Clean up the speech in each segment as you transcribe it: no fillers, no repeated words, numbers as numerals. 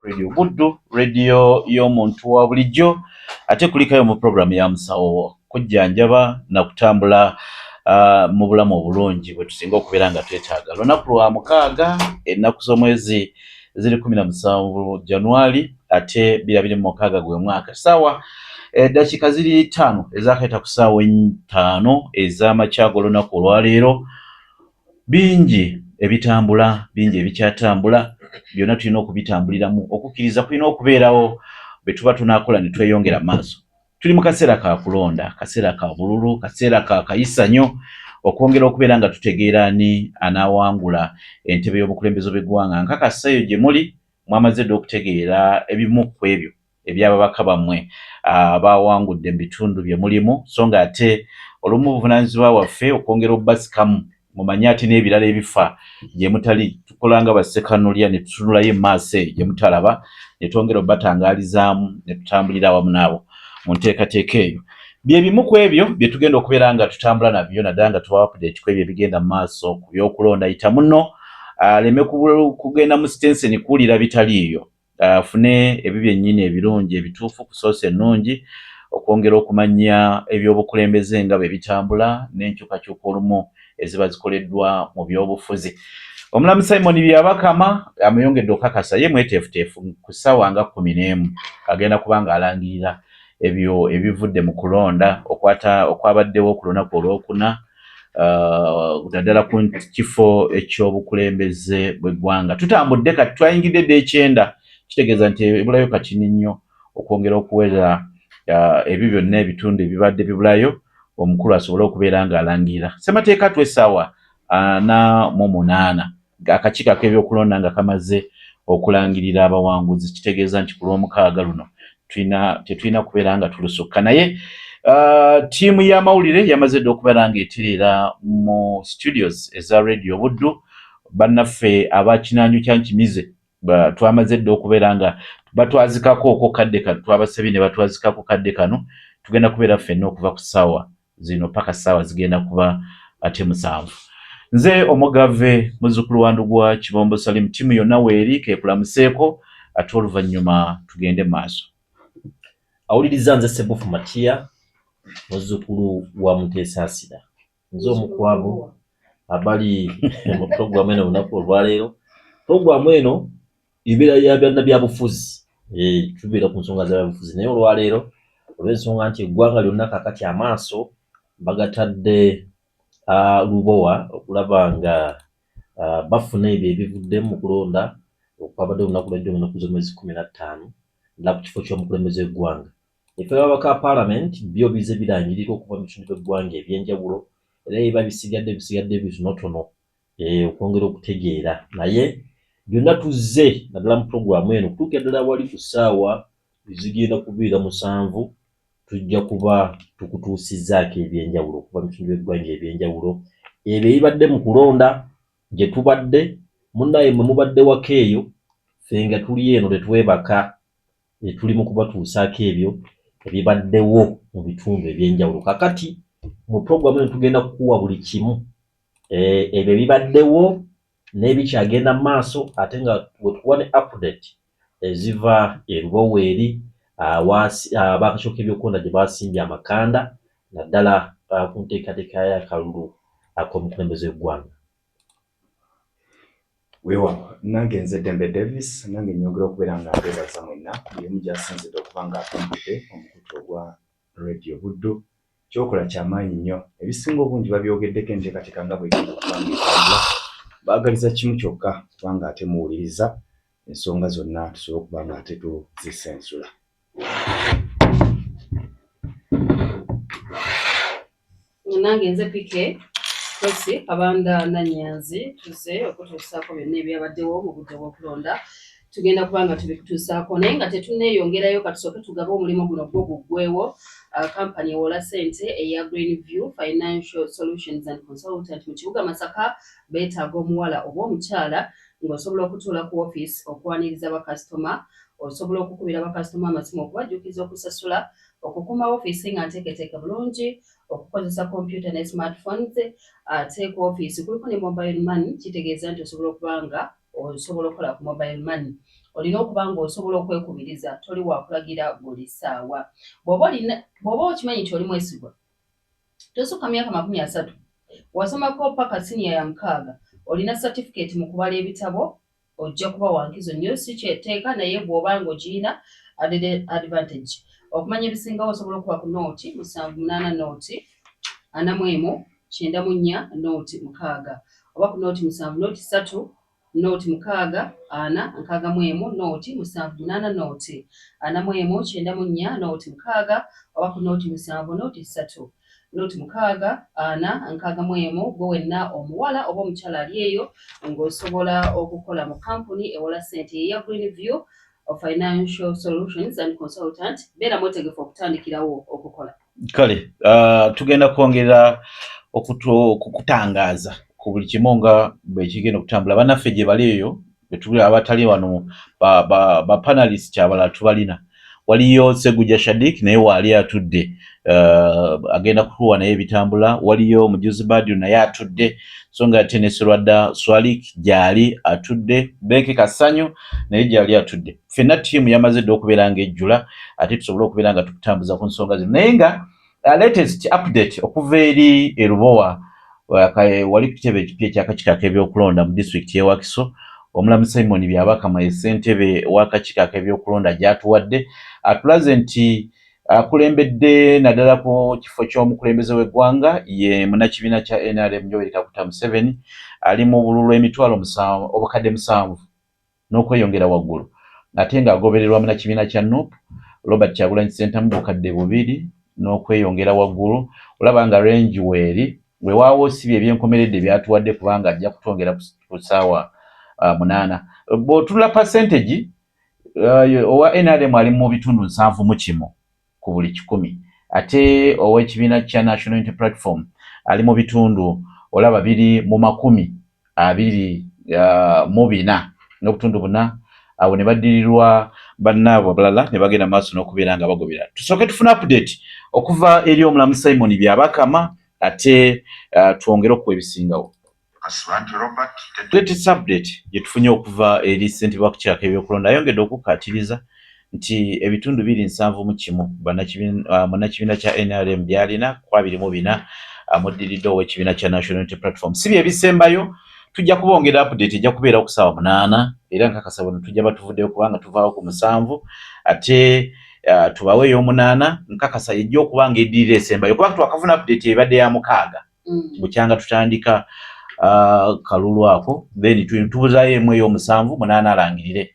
Radio Buddu, radio y'omuntu wa bulijjo, ate kulikayo mu program ya musawo kujjanjaba na kutambula mu bulamu obulungi bwe tusinga okubeera nga twetaaga. Lunaku lwa mukaaga ennaku z'omwezi ziri 17 Januari ate 2026 gwe mwaka. Sawa dakika ziri 5 ezakayita ku ssaawa 5 ez'amakya g'olunaku olwaleero. Bingi ebitambula, bingi ebikyatambula, byonna tulina okubitambuliramu. Okukkiriza kulina okubeerawo bwe tuba tunaakola ne tweyongera maaso. Tuli mu kaseera ka kulonda, kaseera ka bululu, kaseera ka kayisanyo, okwongera okubeera nga tutegeera ani anaawangula entebe y'obukulembeze bw'eggwanga. Nkakassayo gye muli mwamaze dde okutegeera ebimu ku ebyo eby'ababaka bammwe abaawangudde mu bitundu bye mulimu, so nga ate olumu buvunaanyizibwa waffe okwongera obbasikamu mumanye ati n'ebirala ebifa gye mutali tukola nga bassekanulya ne tutunulayo emaaso eyo gye mutalaba ne twongera obbatangaalizaamu ne tutambulira awamu naabo mu nteekateeka eyo. Bye bimu ku ebyo bye tugenda okubeera nga tutambula nabyo naddala nga tuba update ku ebyo ebigenda mu maaso ku by'okulonda. Yita muno aleme kugenda mu sitenseni kuwulira bitaliiyo, afune ebyo byennyini ebirungi ebituufu ku soose ennungi okwongera okumanya ebyobukulembeze nga bwe bitambula n'enkyukakyuka olumu eziba zikoleddwa mu byobufuzi. Omulamu Simon Byabakama amuyongedde okukakasa ye mweteefuteefu ku ssaawa nga 11 agenda kuba ng'alangirira ebyo ebivudde mu kulonda okwabaddewo ku lunaku olwokuna naddala ku kifo ekyobukulembeze bw'eggwanga. Tutambudde kati twayingidde dde 9, kitegeeza nti ebulayo katini nnyo okwongera okuweza ebyo byonna ebitundu ebibadde bibulayo omukulu asobole okubeera ng'alangirira. Ssemateeka tw'essaawa 48 akakiiko ak'ebyokulonda nga kamaze okulangirira abawanguzi, kitegeeza nti ku lw'omukaaga luno tetulina kubeera nga tulusukka. Naye ttiimu y'amawulire yamaze dde okubeera ng'etereera mu studios eza Radio Buddu. Bannaffe abakinaanyu kya Nkimize twamaze dde okubeera nga batwazikako okwo kadde kano, twabasabye ne batwazikako kadde kano. Tugenda kubeera ffenna okuva ku ssaawa zino paka ssaawa zigenda kuba ate 7. Nze Omugave muzzukulu wa Ndugwa Kibombo Salim, ttiimu yonna weeri kekulamuseeko ate oluvannyuma tugende maaso. Awuliriza nze Ssebufu Matiya muzzukulu wa Muteesa Asira, nze omukwabu abali mu puroguramu eno olunaku olwaleero. Puroguramu eno ibeera ya byannabufuzi, tubeera ku nsonga z'ebyabufuzi, naye olwaleero olw'ensonga nti eggwanga lyonna kaakati amaaso bagatadde lubowa okulaba nga bafuna ebyo ebivuddemu mu kulonda okwabadde olunaku lw'edda ennaku z'omwezi 15 nga ku kifo ky'omukulembeze w'eggwanga. Effe ababaka paalamenti byo bize birangirirwa okuva mu bitundu by'eggwanga ebyenjawulo, era biba bisigadde bitonotono okwongera okutegeera. Naye byonna tuzze naddala mu puroguramu eno kutuukira ddala wali ku ssaawa zigenda kubeera 7 tujja kuba tukutuusizzaako ebyenjawulo okuva mu bitundu by'eggwanga ebyenjawulo ebyo ebibadde mu kulonda gye tubadde. Munnaye mwe mubadde waka eyo, ffe nga tuli eno tetwebaka, tuli mu kubatuusaako ebyo ebibaddewo mu bitundu ebyenjawulo. Kakati mu puroguramu eno tugenda kukuwa buli kimu ebyo ebibaddewo n'ebikyagenda mu maaso, ate nga wetukuwa ne update eziva erubowa eri ab'akakiiko k'ebyokulonda gye basimbye amakanda naddala ku nteekateeka y'akalulu ak'omukulembeze w'eggwanga. Weewaawo, nange nze Dembe Davis, nange nyongera okubeera nga mbeebaza mwenna buli emu gy'asinzidde okuba ng'atumbudde omukutu ogwa Radio Buddu. Kyokola ky'amaanyi nnyo, ebisinga obungi babyogeddeko enteekateeka nga bw'egenda okuba ng'etambula. Baagaliza kimu kyokka kubanga ate muwuliriza ensonga zonna tusobole okuba nga ate tuzisensula. Nange nze PK Kosi Kabanda Nanyanzi tuzze okutuusaako byonna ebyabaddewo mu budde bw'okulonda. Tugenda kuba nga tubikutuusaako naye nga tetunneeyongerayo katusooke tugabe omulimu guno gwo guggwewo. Kampani ewola ssente eya Greenview Financial Solutions and Consultant mu kibuga Masaka beetaaga omuwala oba omukyala ng'osobola okutuula ku woofiisi okwaniriza bakasitoma, osobola okukubira bakasitoma amasimu okubajjukiza okusasula, okukuuma woofiisi nga nteeketeeke bulungi, okukozesa computer ne smartphones, ate ku woofiisi kuliko ne mobile money, kitegeeza nti osobola okuba nga osobola okukola ku mobile money. olina okuba ng'osobola okwekubiriza toli wakulagira buli ssaawa. Bw'oba okimanyi nti oli mwesigwa tosukka myaka 30 wasomako paka siniya ya 6 olina certificate mu kubala ebitabo ojja kuba wankizo nnyo si kyeteeka naye bw'oba ng'ogirina added advantage. Okumanya ebisingawo osobola okuba ku nooti 78 nooti 41 94 nooti 6 oba ku nooti 7 nooti 3 nooti 6 ana 61 nooti 78 nooti 41 94 nooti 6 oba ku nooti 7 nooti 3 nooti 6 ana 61 gwe wenna omuwala oba omukyala ali eyo ng'osobola okukola mu kampuni ewola ssente eya Greenview of Financial Solutions and Consultant beera mwetegefu okutandikirawo okukola. Kale tugenda kwongera okutangaaza ku buli kimu nga bwe kigenda okutambula. Bannaffe gye bali eyo betuli abatali wano ba panelist abalala tubalina. Waliyo Seguja Shadik naye waali atudde agenda kutuwa naye ebitambula. Waliyo Mujuzi Badru naye atudde so nga Tenesi Lwadda Swalik gyali atudde. Beke Kasanyu naye gyali atudde. Ffenna ttiimu yamaze dde okubeera ng'ejjula ate tusobole okubeera nga tukutambuza ku nsonga zino naye nga latest update okuva eri Erubowa wali ku kitebe ekipya eky'akakiiko ak'ebyokulonda mu disitulikiti y'e Wakiso. Omulamu Simon Byabakama ye ssentebe w'akakiiko ak'ebyokulonda gy'atuwadde atulaze nti akulembedde naddala ku kifo ky'omukulembeze w'eggwanga ye munnakibiina kya NRM Yoweri Kaguta Museveni ali mu bululu obukadde 7 n'okweyongera waggulu ate ng'agobererwa munnakibiina kya NUP Robert Kyagulanyi Ssentamu bukadde 2 n'okweyongera waggulu. Olaba nga range weeri weewaawo si ebyenkomeredde byatuwadde kubanga ajja kutwongera ku ssaawa 8. Bw'otunula percentage owa NRM ali mu bitundu 71 ku buli 100 ate ow'ekibiina kya National Unity Platform ali mu bitundu olaba 24 n'obutundu 4 abo ne baddirirwa bannaabwe abalala ne bagenda maaso n'okubeera nga bagobera. Tusooke tufuna update okuva eri omulamu Simon Byabakama ate twongere okuwa ebisingawo. Latest update gye tufunye okuva eri ssentebe w'akakiiko ak'ebyokulonda ayongedde okukkaatiriza nti ebitundu 21 munnakibiina kya NRM byalina ku 24 amuddiridde ow'ekibiina kya National Unity Platform. Si bye bisembayo tujja kubongera update ejja kubeera ku ssaawa 8 era nkakasa bano tujja batuvuddeyo kubanga tuvaawo ku 7 ate tubawe ey'omunaana nkakasa ejja okuba nga eddirira esembayo kubanga twakafuna update ebadde ya 6 bukyanga tutandika kalulu ako then tubuzaayo emu ey'omusanvu 8 alangirire.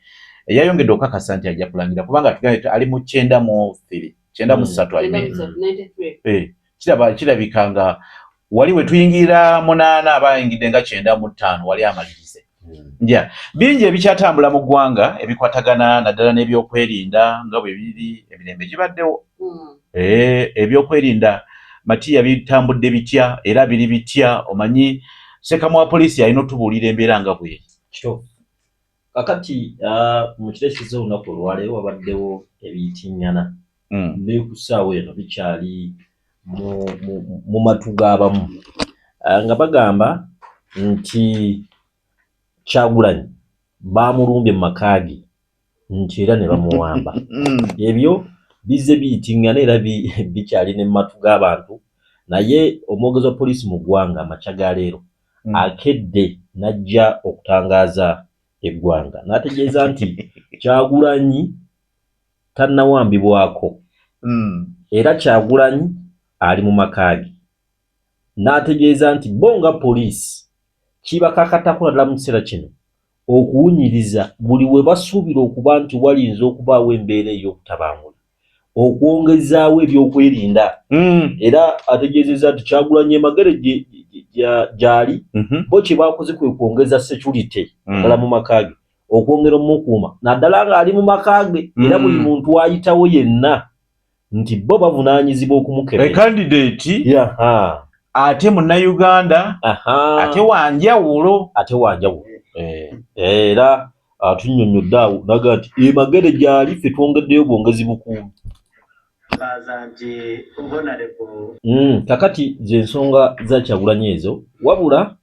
Yayongedde okukakasa nti ajja kulangira kubanga tugambye ali mu 93 kirabika nga wali we tuyingira 8 abayingidde nga 95 wali amalirize. Bingi ebikyatambula mu ggwanga ebikwatagana naddala n'ebyokwerinda nga bwe biri emirembe gibaddewo. Ebyokwerinda Matiya bitambudde bitya era biri bitya omanyi Ssekamo wa poliisi alina otubuulira embeera nga bweri. Kakati mu kiro ekizze olunaku olwaleero wabaddewo ebiyitiŋŋana ne ku ssaawa eno bikyali mu matu g'abamu nga bagamba nti Kyagulanyi baamulumbye mu maka ge nti era ne bamuwamba. Ebyo bizze biyitiŋŋana era bikyali ne mu matu g'abantu naye omwogezi wa poliisi mu ggwanga amakya ga leero akedde n'ajja okutangaaza eggwanga n'ategeeza nti Kyagulanyi tannawambibwako era Kyagulanyi ali mu maka ge. N'ategeeza nti bo nga poliisi kibakakatako naddala mu kiseera kino okuwunyiriza buli we basuubira okuba nti walinza okubaawo embeera ey'obutabangula okwongezaawo ebyokwerinda era ategeezezza nti Kyagulanyi emagere gyali bo kye baakoze kwe kwongeza security naddala mu maka ge okwongera omukuuma naddala ng'ali mu maka ge era buli muntu ayitawo yenna nti bo bavunaanyizibwa okumukebera. Candidate ate munnayuganda ate wanjawulo era atunnyonnyodde awo naga nti emagere gyali ffe twongeddeyo bwongezi bukuumi. Kakati z'ensonga za Kyagulanyi ezo wabula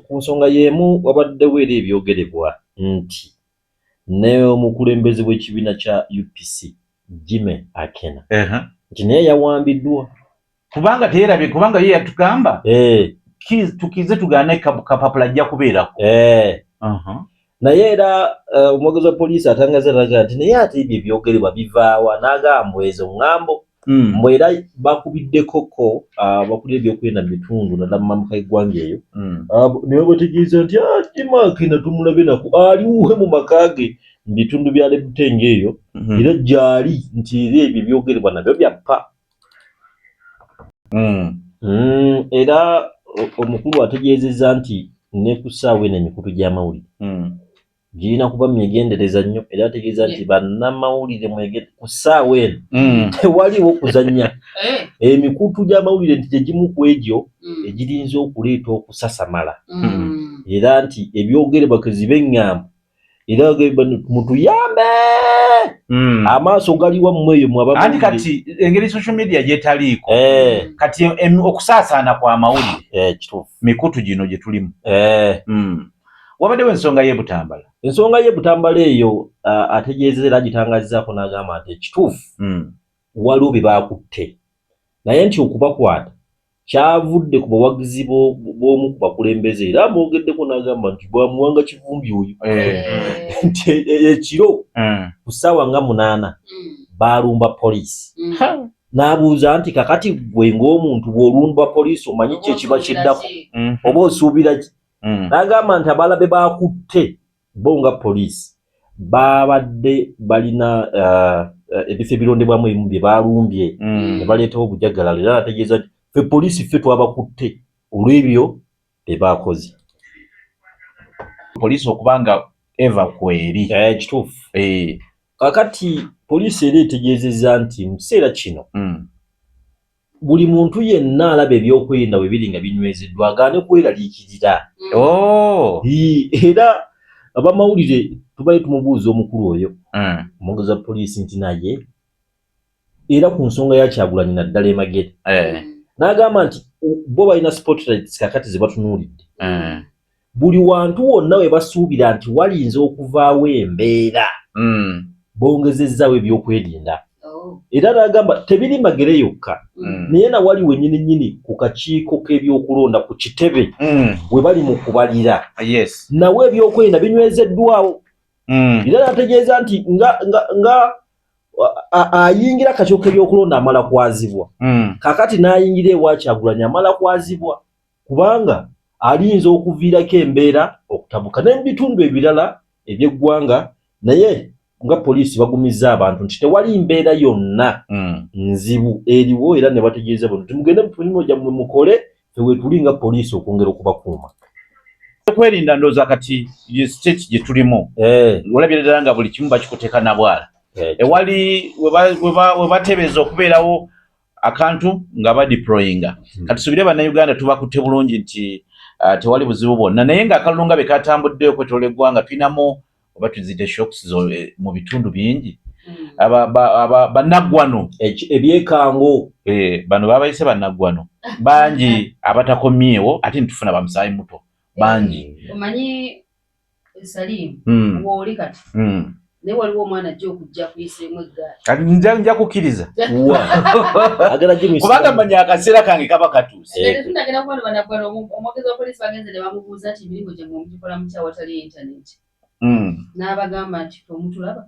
ku nsonga y'emu wabaddewo era ebyogerebwa nti ne omukulembeze w'ekibiina kya UPC Jimmy Akena nti naye yawambiddwa kubanga teerabye kubanga ye yatugamba tukize tugaane kapapula ajja kubeerako naye era omwogezi wa poliisi atangaza raga nti naye ate ebyo ebyogerebwa bivaawa n'agamba ezo ŋŋambo mbwe era bakubiddekoko bakulira ebyokwenda mu bitundu naddala mu mambuka y'eggwanga eyo naye bategeeza nti Jimmy Akena tumulabe nako aliwuhe mu maka ge mu bitundu bya Lebutenge eyo era gyali nti era ebyo ebyogerebwa nabyo byappa era omukulu ategeezezza nti ne ku ssaawa eno emikutu gy'amawulire girina kuba myegendereza nnyo era ategeeza nti bannamawulire ku ssaawa eno tewaliwo kuzannya emikutu gy'amawulire nti gyegimu ku egyo egirinza okuleeta okusasamala era nti ebyogerebwa kezibe eŋŋambo era mutuyambe amaaso galiwa mmwe eyo anti kati engeri social media gyetaliiko kati okusaasaana kwa mawulire mikutu gino gye tulimu wabaddewo ensonga y'ebutambala eyo ategeezeza era agitangazzaako n'agamba nti ekituufu waliwo bye baakutte naye nti okubakwata kyavudde ku bawagizi b'omu ku bakulembeze era amwogeddeko n'agamba nti bwamuwanga Kivumbi oyo nti ekiro ku ssaawa nga 8 baalumba poliisi n'abuuza nti kakati gwe ng'omuntu bw'olumba poliisi omanyi ki ekiba kiddako oba osuubira ki n'agamba nti abalabe baakutte bo nga poliisi baabadde balina ebifo ebirondebwamu ebimu bye baalumbye ne baleetawo obujagalalo era ategeeza nti ffe poliisi ffe twabakutte olw'ebyo bye baakoze poliisi okubanga eva kweri kituufu kakati poliisi era etegeezezza nti mu kiseera kino buli muntu yenna alaba ebyokwerinda bwe biri nga binywezeddwa agaane kweraliikirira era abamawulire tubaye tumubuuza omukulu oyo omwogezi wa poliisi nti naye era ku nsonga ya Kyagulanyi naddala Emagere n'agamba nti bo balina spotlights kakati ze batunuulidde buli wantu wonna we basuubira nti walinza okuvaawo embeera bongezezzawo ebyokwerinda era n'agamba tebiri Magere yokka naye na wali wennyini nnyini ku kakiiko k'ebyokulonda ku kitebe we bali mu kubalira nawe ebyokwerinda binywezeddwawo era n'ategeeza nti nga ayingira kakiiko k'ebyokulonda amala kwazibwa kakati n'ayingira ewa Kyagulanyi amala kwazibwa kubanga alinza okuviirako embeera okutabuka n'ebitundu ebirala eby'eggwanga naye nga poliisi bagumizza abantu nti tewali mbeera yonna nzibu eriwo era ne bategeeza bano timugende mutunimo gyammwe mukole fewe tuli nga poliisi okwongera okubakuuma kwerinda ndooza kati state gye tulimu olabira ddala nga buli kimu bakikuteeka na bwala ewali we bateebereza okubeerawo akantu nga badeployinga kati subire bannayuganda tubakutte bulungi nti tewali buzibu bwonna naye ng'akalulu nga be katambuddeyo okwetoola eggwanga tulinamu oba tuzidde shocks mu bitundu bingi bannaggwano ebyekango bano babayise bannaggwano bangi abatakomyewo ate ntufuna bamusaayi muto bangi omanyi Salim woli kati naye waliwo omwana ajja okujja kuyiseemu eggaali kati nja kukkiriza kubanga manya akaseera kange kaba katuuse tunagenda kubona bannaggwano omwogezi wa poliisi bagenze ne bamubuuza nti emirimu gye mugikola mukya watali intaneti n'abagamba nti omutulaba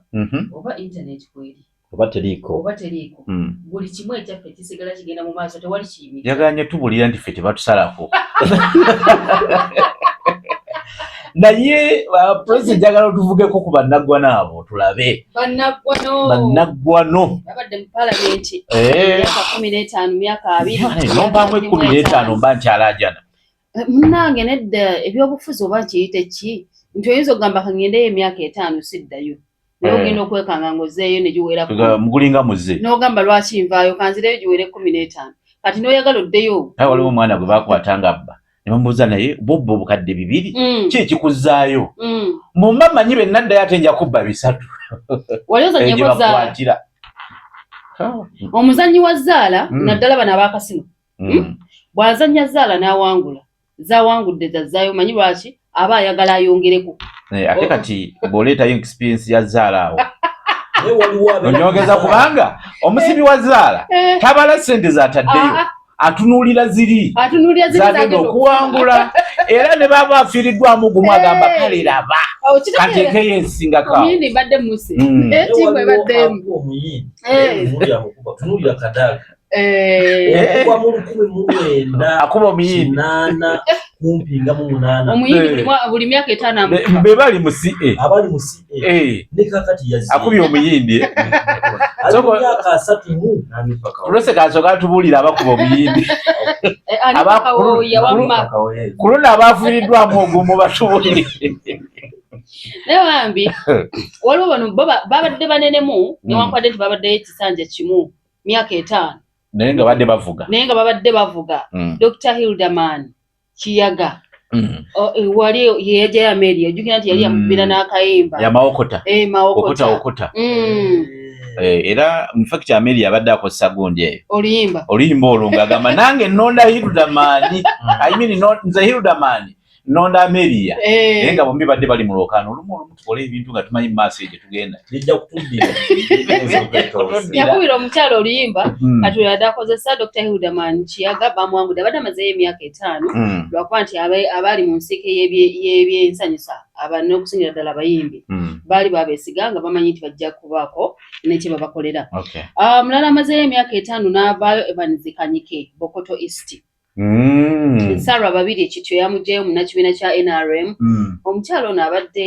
oba intaneti kweri oba teriiko buli kimu ekyaffe kisigala kigenda mu maaso tewali kiyimira yaganye tubulira nti ffe tebatusalako naye pulezidenti njagala otuvugeko ku bannaggwano abo tulabe bannaggwano babadde mu palamenti myaka 15 myaka 20 nompamu 15 mba nkyalajana munnange nedda ebyobufuzi oba nkiyite ki nti oyinza okugamba kangendeyo emyaka 5 siddayo naye ogenda okwekanga ng'ozzeeyo ne giwerako mugulinga muze n'ogamba lwaki nvaayo kanzireyo giwere 15 kati n'oyagala oddeyo waliwo omwana gwe bakwatanga abba ne bamubuuza naye bobba obukadde 2 ki ekikuzzaayo mumba manyi be naddayo ate nja kubba 3 wali ozannyeko zaala omuzannyi wa zaala naddala bano abakasino bw'azannya zaala n'awangula zawangudde zazzaayo manyi lwaki aba ayagala ayongereko. Ate kati bw'oleetayo experience ya Zaala awo waliwo onyongeza kubanga omusibi wa Zaala tabala ssente z'ataddeyo atunuulira ziri zagenda okuwangula era ne baba afiiriddwamu gumu agamba kale raba kateekeyo ensingako omuyindi badde musi etimu ebaddemu tunuulira kadaga okuva mu 1900 akuba omuyindi kumpi nga mu 8 omuyindi buli myaka 5 be bali mu CA abali mu CA ne kakati yazzi akubye omuyindi myaka 3 mu namipaka tulose kasoka atubuulira abakuba omuyindi kuluna abafiiriddwamu ogumu batubulire nebambi waliwo bano babadde banenemu newankwadde nti babaddeyo ekisanja kimu myaka 5 naye nga babadde bavuga Dr. Hilderman Kiyaga wali yeyajayo Amelia ojjukira nti yali yamubira n'akayimba yamawokota mawokota era in fact Amelia abadde akozesa gundi eyo oluyimba olwo ng'agamba nange nnonda Hilderman I mean nze Hilderman nonda Amelia naye nga bombi badde bali mu lwokaano olumu tukole ebintu nga tumanyi mu maaso gye tugenda bijja kutuddira yakubira omukyalo oluyimba kati yadde akozesa Dr. Hilderman Kiyaga bamwangudde abadde amazeeyo emyaka 5 lwakuba nti abaali mu nsiike y'ebyensanyusa n'okusingira ddala abayimbi baali babeesiga nga bamanyi nti bajja kubaako nekye babakolera mulala amazeeyo emyaka 5 n'avaayo Evans Kanyike Bokoto East Sarah babiri ekityo yamugyeyo munnakibiina kya NRM omukyalo ono abadde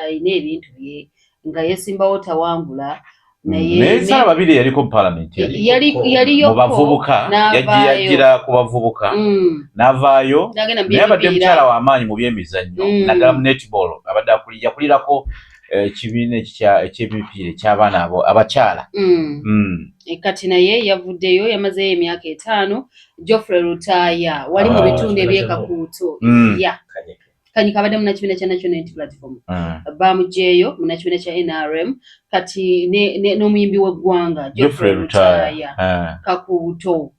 ayina ebintu bye nga yesimbawo tawangula naye Sarah babiri yaliko mu parliament yaliyo mu bavubuka yagira ku bavubuka n'avaayo naye abadde mukyala w'amaanyi mu byemizannyo naddala mu netball abadde yakulirako ekibiina eky'emipiira eky'abaana abo abakyala kati naye yavuddeyo yamazeeyo emyaka 5 Geoffrey Rutaya wali mu bitundu ebyekakuuto Kanyika abadde munnakibiina kya National Unity Platform bamugyeyo munnakibiina kya NRM kati n'omuyimbi w'eggwanga Geoffrey Rutaya Kakuuto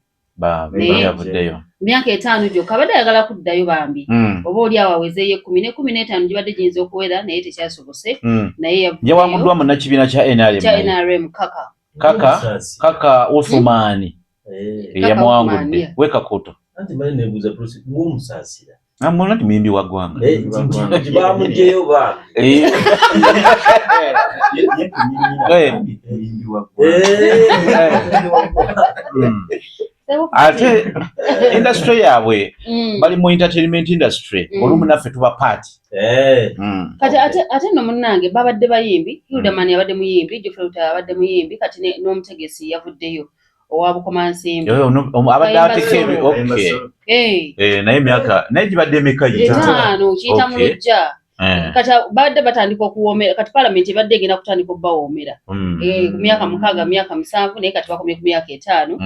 yavuddeyo myaka 5 gyokka abadde ayagala kuddayo bambi oba oli awo awezeeyo 10 ne 15 gibadde giyinza okuwera naye tekyasobose naye yawanguddwa munnakibiina kya NRM kaka Uthumani yamuwangudde we Kakuuto anti mali nebuuza polisi ng'omusaasira amuna nti muyimbi wa ggwanga bamugyeyo ba ate industry yaabwe bali mu entertainment industry olumu naffe tuba party kati ate no munnange babadde bayimbi Hilderman yabadde muyimbi Geoffrey Rutaya yabadde muyimbi kati n'omutegesi yavuddeyo owabukomansimbi abadde atekeebi naye emyaka naye gibadde emeka kiyita mu lujja kati badde batandika okuwoomera kati parliament ebadde egenda kutandika obbawoomera ku myaka 6 myaka 7 naye kati bakomye ku myaka 5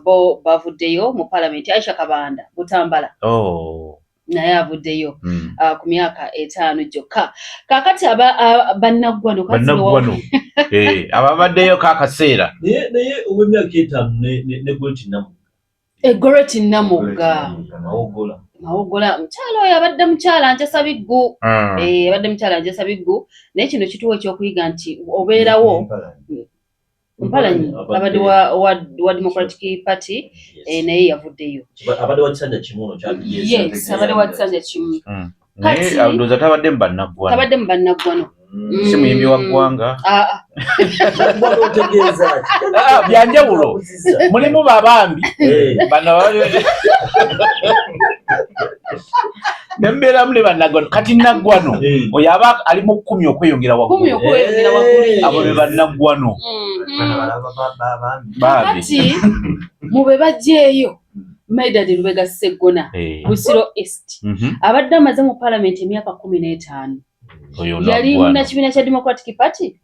bo bavuddeyo mu parliament Aisha Kabanda Butambala naye avuddeyo ku myaka 5 gyokka kakati bannaggwano ababaddeyo kakaseera naye ow'emyaka 5 ne Goreti Namugga Mawogola mukyalo oyo abadde mukyala Njasa Biggu abadde mukyala Njasa Biggu naye kino kituwa ekyokuyiga nti obeerawo Mpalanyi abadde wa Democratic Party naye yavuddeyo abadde wa kisanja kimu yes abadde wa kisanja kimu naye adoza tabadde mu bannaggwano si muyimbi wa ggwanga byanjawulo mulimu babambi bano nembeera muli bannaggwano kati naggwano oyo aba ali mu 10 okweyongera waggulu abo be bannaggwano kati mube bajjeeyo Maidad Lubega Sseggona Busiro East abadde amaze mu parliament emyaka 15 yali munnakibiina kya Democratic Party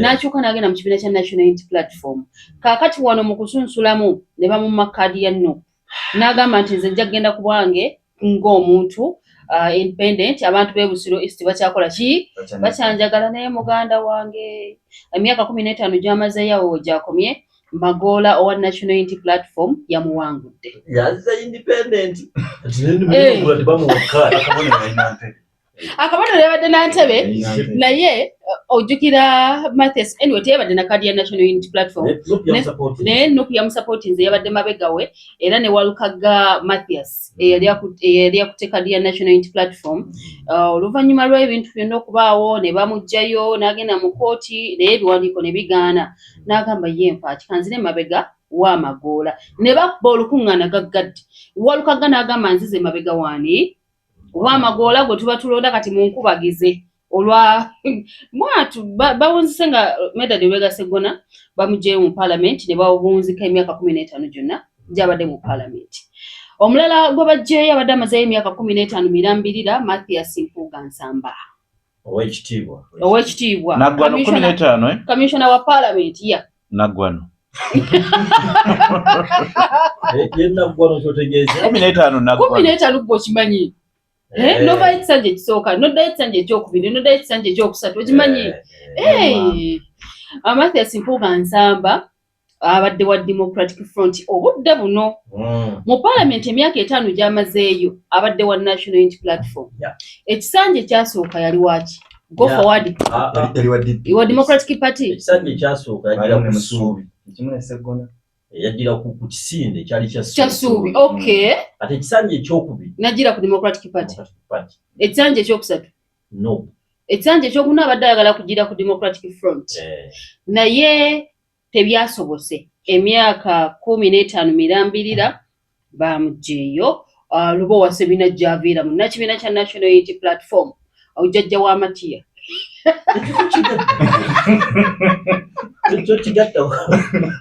n'akyuka n'agenda mu kibiina kya National Unity Platform kaakati wano mu kusunsulamu ne bamumma kkaadi ya no n'agamba nti nze nja kugenda ku bwange ng'omuntu independent abantu b'e Busiro East bakyakola ki bakyanjagala naye muganda wange emyaka 15 gy'amazeeyo gyakomye Magola owa National Unity Platform yamuwangudde. Yazza independent. Atinendu mwenye bamu wakati. Akabonero yabadde Nantebe naye ojjukira Mathias anyway teyabadde na kadi ya National Unity Platform naye Nupu yamusupportinze yabadde mabega we era ne walukaga Mathias eyali akutte kadi ya National Unity Platform oluvannyuma lw'ebintu byonna okubaawo ne bamugjayo n'agenda mu kooti naye ebiwandiiko ne bigaana n'agamba ye mpaaki kanzire mabega wa Magoola ne bakubba olukuŋŋaana gaggadde walukaga n'agamba nzize mabega waani wa Magoola gwe tuba tulonda kati munkubagize olwa mwatu bawunzise nga Medard Lubega Sseggona bamugyeyo mu Parliament ne bawunzika emyaka 15 gyonna gy'abadde mu Parliament. Omulala gwe bajjeyo abadde amazeyo emyaka 15 mirambirira Mathias Mpuuga Nsamba. Owekitiibwa. Naggwano 15 Commissioner wa Parliament ya. Naggwano. Naggwano kyotegeeza. 15 Naggwano. 15 gwe okimanyi. Nova ekisanja ekisooka, nodda ekisanja ekyokubiri, nodda ekisanja ekyokusatu, okimanyi? Mathias Mpuuga Nsamba abadde wa Democratic Front obudde buno. Mu Parliament emyaka 5 gy'amazeeyo abadde wa National Unity Platform. Ekisanja ekyasooka yali waki? Go forward. Wa Democratic Party. Ekisanja ekyasooka yagira ku Ssuubi. Kimwe Sseggona. Yagira ku kisinde kyali kya Ssuubi. Okay. Ate ekisanja ekyokubiri nagira ku Democratic Party. Ekisanja ekyokusatu. No. Ekisanja ekyokuna abadde ayagala kugira ku Democratic Front. Naye tebyasobose. Emyaka 15 mirambirira bamugjeyo Lubo wa Sebina Javira mu nakibiina kya National Unity Platform ojjajja wa Matiya.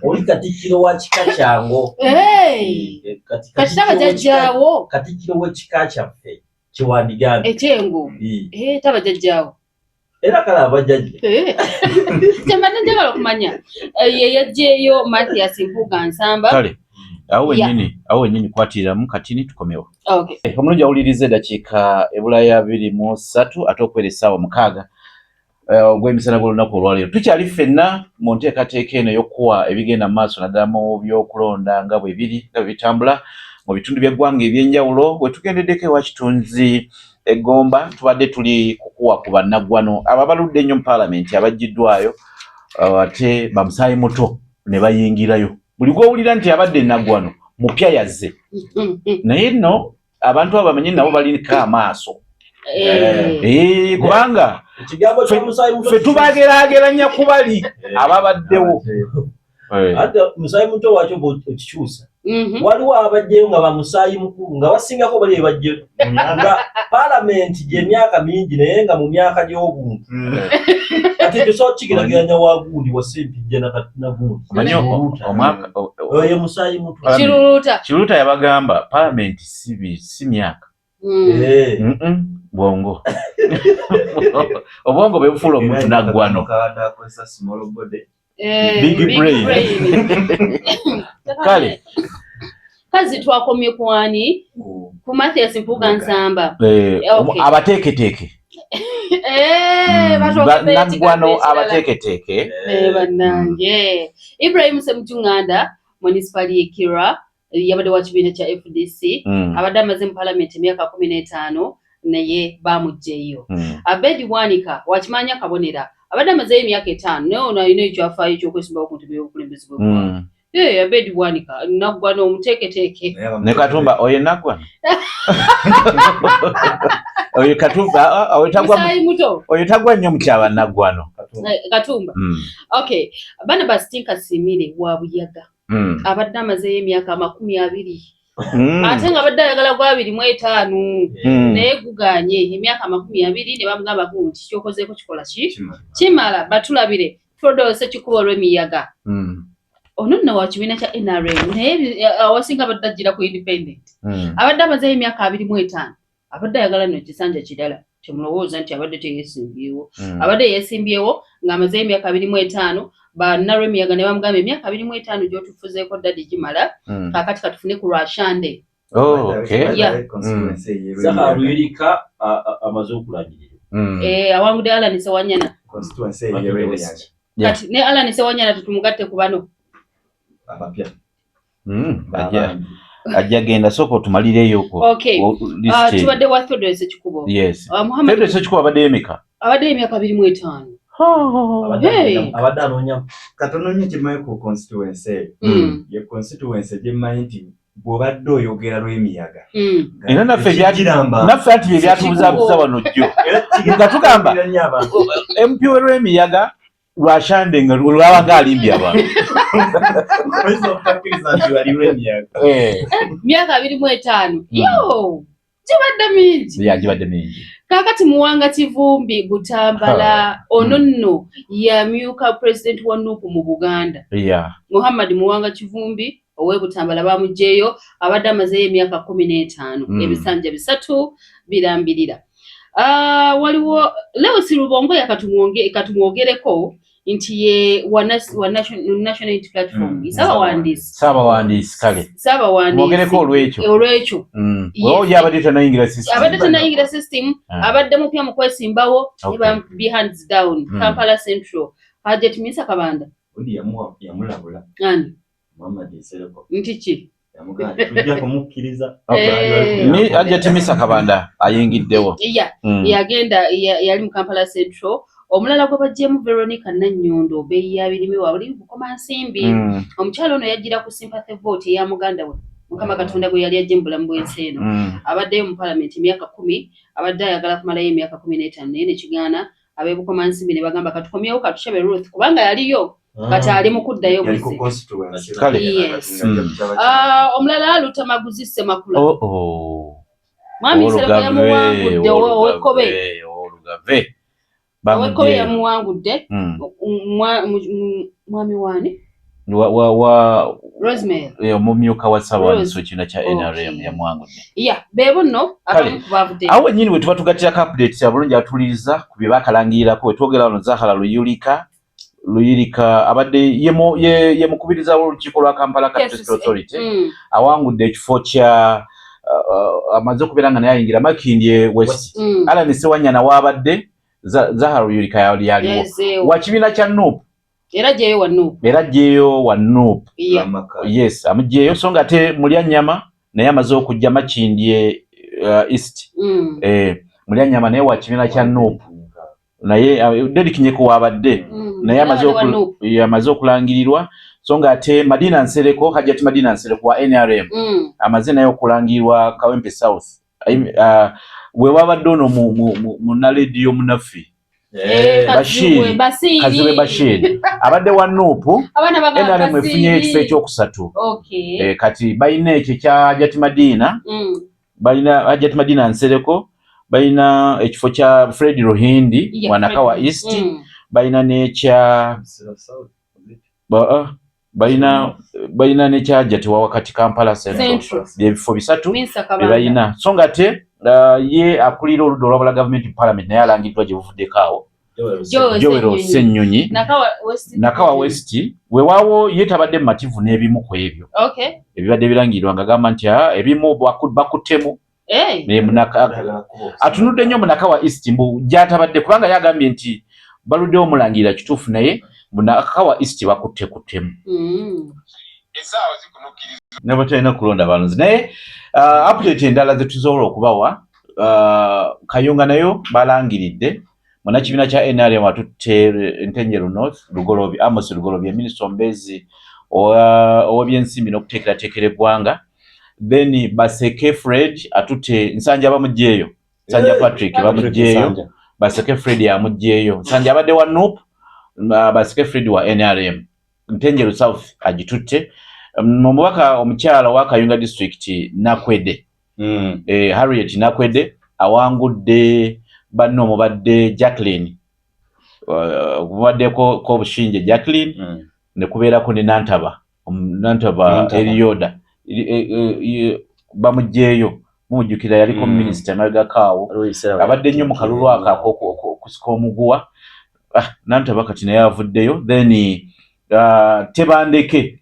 Oli Katikkiro wa kika kyango. Katitaba jajjaawo. Katikkiro w'ekika kyaffe Kiwandigambi. Ekyengo. Taba jajjaawo. Era kale abajjajja. Kyembadde njagala okumanya ye yajjeeyo Mathias Mpuuga Nsamba. Kale awo wennyini kwatiramu katini tukomewo. Okay. Omulungi awuliriza eddakiika ebulaya 23 ate okwera essaawa 6 ogw'emisana gw'olunaku olwaleero. Tukyali ffenna mu nteekateeka eno y'okuwa ebigenda mu maaso naddala mu by'okulonda nga bwe biri nga bitambula mu bitundu by'eggwanga eby'enjawulo. Bwe tugendeddeko ewa Kitunzi Egomba tubadde tuli kukuwa ku bannaggwano ababaludde ennyo mu Parliament abaggiddwayo ate bamusaayi muto ne bayingirayo. Buli gw'owulira nti abadde Naggwano mupya yazze. Naye nno abantu abamanyi nabo balinka amaaso. Kubanga ffe tubageraageranya ku bali ababaddewo. Ate musaayi muto wakyo bw'okikyusa. Waliwo abajjeyo nga bamusaayi mukulu nga basingako bali bajjeyo nga Parliament gy'emyaka mingi naye nga mu myaka gy'obuntu. Ate ekyo so kigeraageranya wagundi wa Ssempijja na gundi. Oyo musaayi muto. Kiruuta yabagamba Parliament si myaka. Bwongo. Obwongo bwe bufuula omuntu Naggwano. Big brain. Kale. Kazi twakomye ku ani? Ku Mathias Mpuuga Nsamba. Abateeketeeke. Naggwano abateeketeeke. Bannange. Ibrahim Ssemujjunganda municipal ye Kira yabadde wa kibiina kya FDC abadde amaze mu Parliament emyaka 15 naye bamugjeyo. Abedi Bwanika wakimanya kabonera abadde amaze emyaka 5 naye ono alina ekyafaayo ekyokwesimbako ku ntebe y'obukulembeze bw'eggwanga. Abedi Bwanika Naggwano omuteeketeeke. Ne Katumba oyo Naggwano. Oyo Katumba oyo tagwa nnyo mu kyaba Naggwano. Katumba. Okay. Barnabas Tinka Simire wa Buyaga. Abadde amazeyo emyaka 20. Ate nga abadde ayagala gwa 25 naye guganye emyaka 20 ne bamugamba nti kyokozeeko kikola ki? Kimala batulabire Frodo Kikubo Lwemiyaga. Ono nno wa kibiina kya NRM naye awasinga abadde ajjira ku independent. Abadde amazeyo emyaka 25 abadde ayagala nno ekisanja kirala temulowooza nti abadde teyeesimbyewo. Abadde yeesimbyewo ng'amazeyo emyaka 25 Lwemiyaga ne bamugamba emyaka 25 gy'otufuzeeko ddadi gimala kaakati katufune ku Rwashande. Zahara Luyirika amaze okulangirira. Awangudde Alan Sewanyana. Kati ne Alan Sewanyana tutumugatte ku bano. abapya ajja genda soko tumalireyo ko okay tubadde wa Theodore Sekikubo yes Muhammad Theodore Sekikubo abadde emyaka 25 abadde anoonya katono nnyo kimanyi ku constituency ye constituency gyemanyi nti bw'obadde oyogera lw'emiyaga era naffe ati bye byatubuzabuza wano jjo nga tugamba MP w'emiyaga lwashande nga lwabanga alimbye abantu myaka 25 yo gibadde mingi kakati Muwanga Kivumbi Butambala ono nno yamyuka president wa NUP mu Buganda Muhammad Muwanga Kivumbi owe Butambala bamugyeyo abadde amazeeyo emyaka 15 ebisanja bisatu birambirira waliwo Lewis Rubongo yakatumwogereko nti ye wa national unity platform Saabawandiisi kale mwogereko olwekyo abadde tanayingira system abadde mupya mu kwesimbawo be hands down Kampala Central Hajjat Misa Kabanda yamulabula Muhammad Sereko nti ki tujja kumukkiriza ni Hajjat Misa Kabanda ayingiddewo yagenda yali mu Kampala Central omulala gwe bajjemu Veronica Nannyondo beeyi abirimi wabuli bukoma nsimbi omukyalo ono yajjira ku sympathy vote ya muganda we Mukama Katonda gwe yali ajje mu bulamu bw'ensi eno abaddeyo mu parliament emyaka 10 abadde ayagala kumalayo emyaka 15 naye ne kigaana ab'ebukoma nsimbi ne bagamba katukomyewo katushebe Ruth kubanga yaliyo kati ali mu kuddayo bwisi omulala Lutamaguzi Ssemakula mwami Sereko yamuwangudde Owekkobe yamuwangudde mwami wani Rosemary omumyuka wa Ssabawandiisi w'ekibiina kya NRM yamuwangudde beebo nno abamu kubavudde awo wennyini we tuba tugattira updates abulungi atuliriza ku bye baakalangirako we twogera wano Zahara Luyirika abadde ye mukubiriza w'olukiiko lwa Kampala Capital Authority awangudde ekifo kya amaze okubeera nga naye ayingira Makindye West Alan Sewanyana w'abadde Zahara Luyirika yaliwo wa kibiina kya NUP era jeyo wa NUP yes amugyeyo so nga ate Mulyanyama naye amaze okujja Makindye East Mulyanyama naye wa kibiina kya NUP naye Derrick Nyeko wabadde naye amaze okulangirirwa so nga ate Madina Nsereko Hajjat Madina Nsereko wa NRM amaze naye okulangirirwa Kawempe South we wabadde ono mu radio munaffi Kazibe Bashir abadde wa NUP NRM efunye ekifo ekyokusatu kati balina ekyo kya Hajjat Madina balina Hajjat Madina Nsereko balina ekifo kya Fred Ruhindi Wanakawa East balina n'ekya balina n'ekya Hajjat wa wakati Kampala Central byebifo bisatu balina so nga te ye akulira oludda olwabula government parliament naye alangiddwa gye buvuddeko awo Joel Ssennyonyi Nakawa West weewaawo yeetabadde mu mativu n'ebimu ku ebyo ebibadde birangirirwa nga gamba nti ebimu bakuttemu atunudde nnyo mu Nakawa East mbu gy'atabadde kubanga yagambye nti baluddewo omulangirira kituufu naye mu Nakawa East bakuttekuttemu ne batalina kulonda balonzi naye update endala ze tusobola okubawa Kayunga nayo balangiridde munakibiina kya NRM atutte Ntenjeru North Amos Lugolobye Minisita omubeezi ow'ebyensimbi n'okuteekerateekera eggwanga then Baseke Fred atutte Nsanja bamugyeyo Nsanja Patrick bamugyeyo Baseke Fred yamugyeyo Nsanja abadde wa NUP Baseke Fred wa NRM Ntenjeru South agitutte omubaka omukyala wa Kayunga District Nakwede Harriet Nakwede awangudde banno mubadde Jacqueline kubaddeko Bushinje Jacqueline ne kubeerako ne Nantaba Erioda bamugyeyo mumujjukira yaliko minisita Nagakaawo abadde nnyo mu kalulu akusika omuguwa Nantaba kati naye avuddeyo then Tebandeke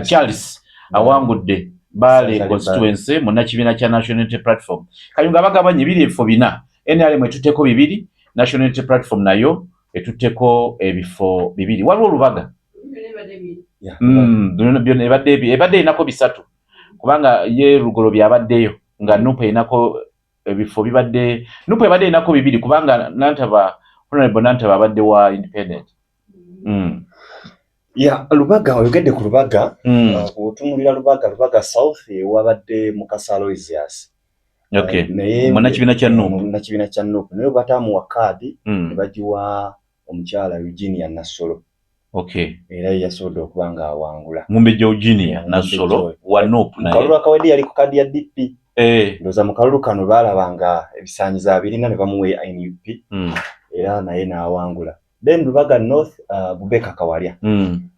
Charles awangudde Bale constituency mu nakibiina kya National Unity Platform Kayunga bagabanye ebifo 4 NRM etutteko 2 National Unity Platform nayo etutteko ebifo 2 waliwo Lubaga byonna ebadde inako bisatu kubanga ye Lugolo byabaddeyo nga Nuupu inako ebifo bibadde Nuupu ebadde inako bibiri kubanga Honorable Nantaba abadde wa independent. Lubaga oyogedde ku Lubaga otumulira Lubaga South wabadde Mukasa Aloysius. Naye munakibiina kya Nuupu naye bataamuwa kaadi ne bagiwa omukyala Eugenia Nassolo. Era yasobodde okuba nga awangula. Mumbejja Eugenia Nassolo wa Nuupu naye. Kalulu akawedde yali ku kaadi ya DP. Ndoza mu kalulu kano baalabanga ebisaanyizo abirina ne bamuwa NUP. Era naye n'awangula. Then Lubaga North Bubeka Kawalya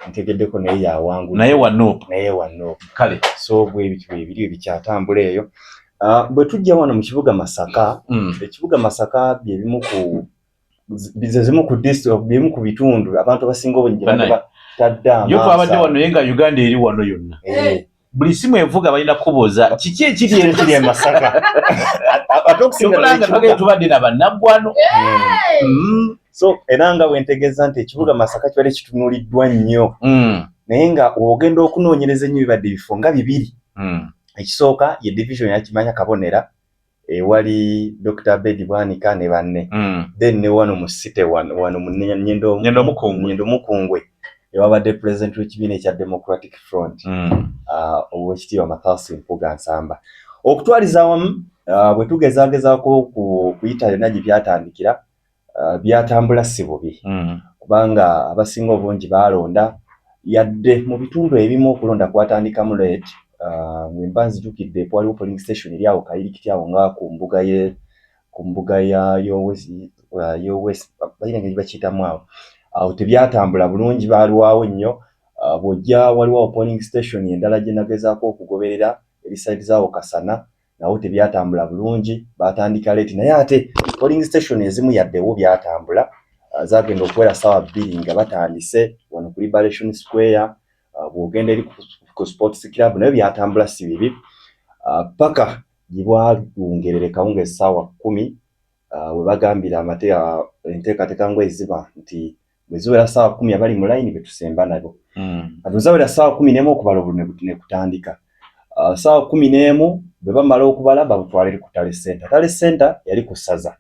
ntegeddeko naye yawangula. Naye wa Nuupu. Kale so bwe ebiri ebikyatambula eyo. Bwe tujja wano mu kibuga Masaka, ekibuga Masaka byebimu ku district byebimu ku bitundu abantu basinga obungi batadde amaaso. Yo abadde wano yenga Uganda eri wano yonna. Buli simu envuga balina kubuuza kiki ekiri e Masaka. Atookusinga tubadde n'abannaggwano. So era nga wentegeeza nti ekibuga Masaka kibadde kitunuuliddwa nnyo. Naye nga ogenda okunoonyereza ennyo bibadde bifo nga bibiri. Ekisooka ye division ya Kimanya Kabonera wali Dr. Bedi Bwanika ne banne. Then ne wano mu City wano mu Nyendo Mukungwe ewabadde president w'ekibiina ekya Democratic Front. Oweekitiibwa Mathias Mpuuga Nsamba. Okutwaliza awamu bwe tugezaagezaako kuyita yonna gye byatandikira byatambula si bubi. Kubanga abasinga obungi baalonda yadde mu bitundu ebimu okulonda kwatandikamu late. Mba nzijukidde waliwo polling station eri awo Kayirikiti awo nga ku mbuga ya West balina ngeri bakiyitamu awo tebyatambula bulungi baaliwawo nnyo. Bw'ojja waliwo polling station endala gye nagezaako okugoberera eri side zaawo Kasana nawo tebyatambula bulungi baatandika late naye ate polling station ezimu yaddewo byatambula zaagenda okuwera ssaawa 2 nga batandise wano ku Liberation Square. Bw'ogenda eri ku Sports Club nayo byatambula si bibi paka gye bwalungererekawo ng'essaawa 10 we bagambira enteekateeka ng'eziba nti bwe ziwera ssaawa 10 abali mu layini be tusemba nabo. Kati zawera ssaawa 11 okubala obululu ne kutandika. Ssaawa 11 bwe bamala okubala babutwala ku Tale Center. Tale Center yali ku ssaza.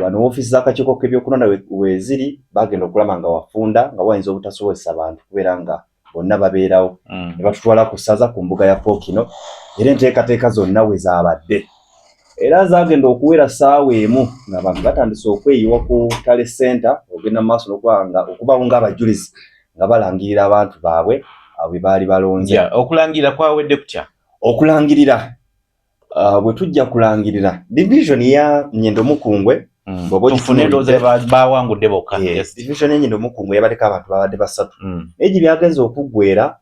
Wano ofiisi z'akakiiko k'ebyokulonda weeziri bagenda okulaba nga wafunda nga wayinza obutasobozesa abantu kubeera nga bonna babeerawo. Ne batutwala ku ssaza ku mbuga ya Pokino era enteekateeka zonna we zaabadde. Era zaagenda okuwera ssaawa emu ng'abantu batandise okweyiwa ku Tale Center ogenda mu maaso okubawo ng'abajulizi nga balangirira abantu baabwe bwe baali balonze. Okulangirira kwawedde kutya? Okulangirira bwe tujja kulangirira division ya Nyendo Mukungwe bawangudde bokka. Division ya Nyendo Mukungwe yabaleka abantu babadde basatu. Egi byagenze okuggwera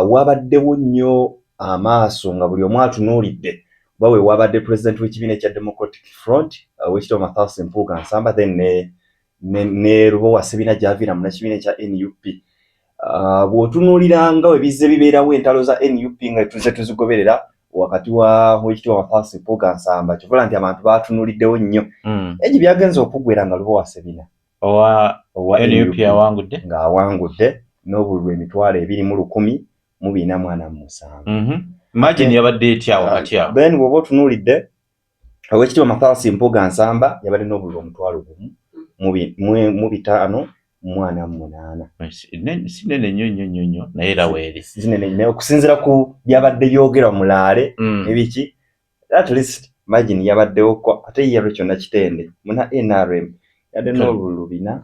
wabaddewo nnyo amaaso nga buli omu atunuulidde bawe wabadde president w'ekibiina ekya Democratic Front Oweekitiibwa Mathias Mpuuga Nsamba then ne Lubowa Ssebina gy'aviira munnakibiina ekya NUP. Bw'otunuuliranga we bizze bibeerawo entalo za NUP nga tuze tuzigoberera wakati wa Oweekitiibwa Mathias Mpuuga Nsamba kivola nti abantu baatunuuliddewo nnyo. Egi byagenze okuggwera nga Lubowa Ssebina owa NUP awangudde ng'awangudde n'obululu 2,147. Imagine yabadde etya wakati awo. Then bw'oba otunuulidde Oweekitiibwa Mathias Mpuuga Nsamba yabadde n'obululu 1,548. Sinene nnyo naye era weeri. Sinene okusinziira ku byabadde byogerwa mu Laale ebiki. At least imagine yabaddewo ate yero kyonna kitende muna NRM yadde n'obululu 4.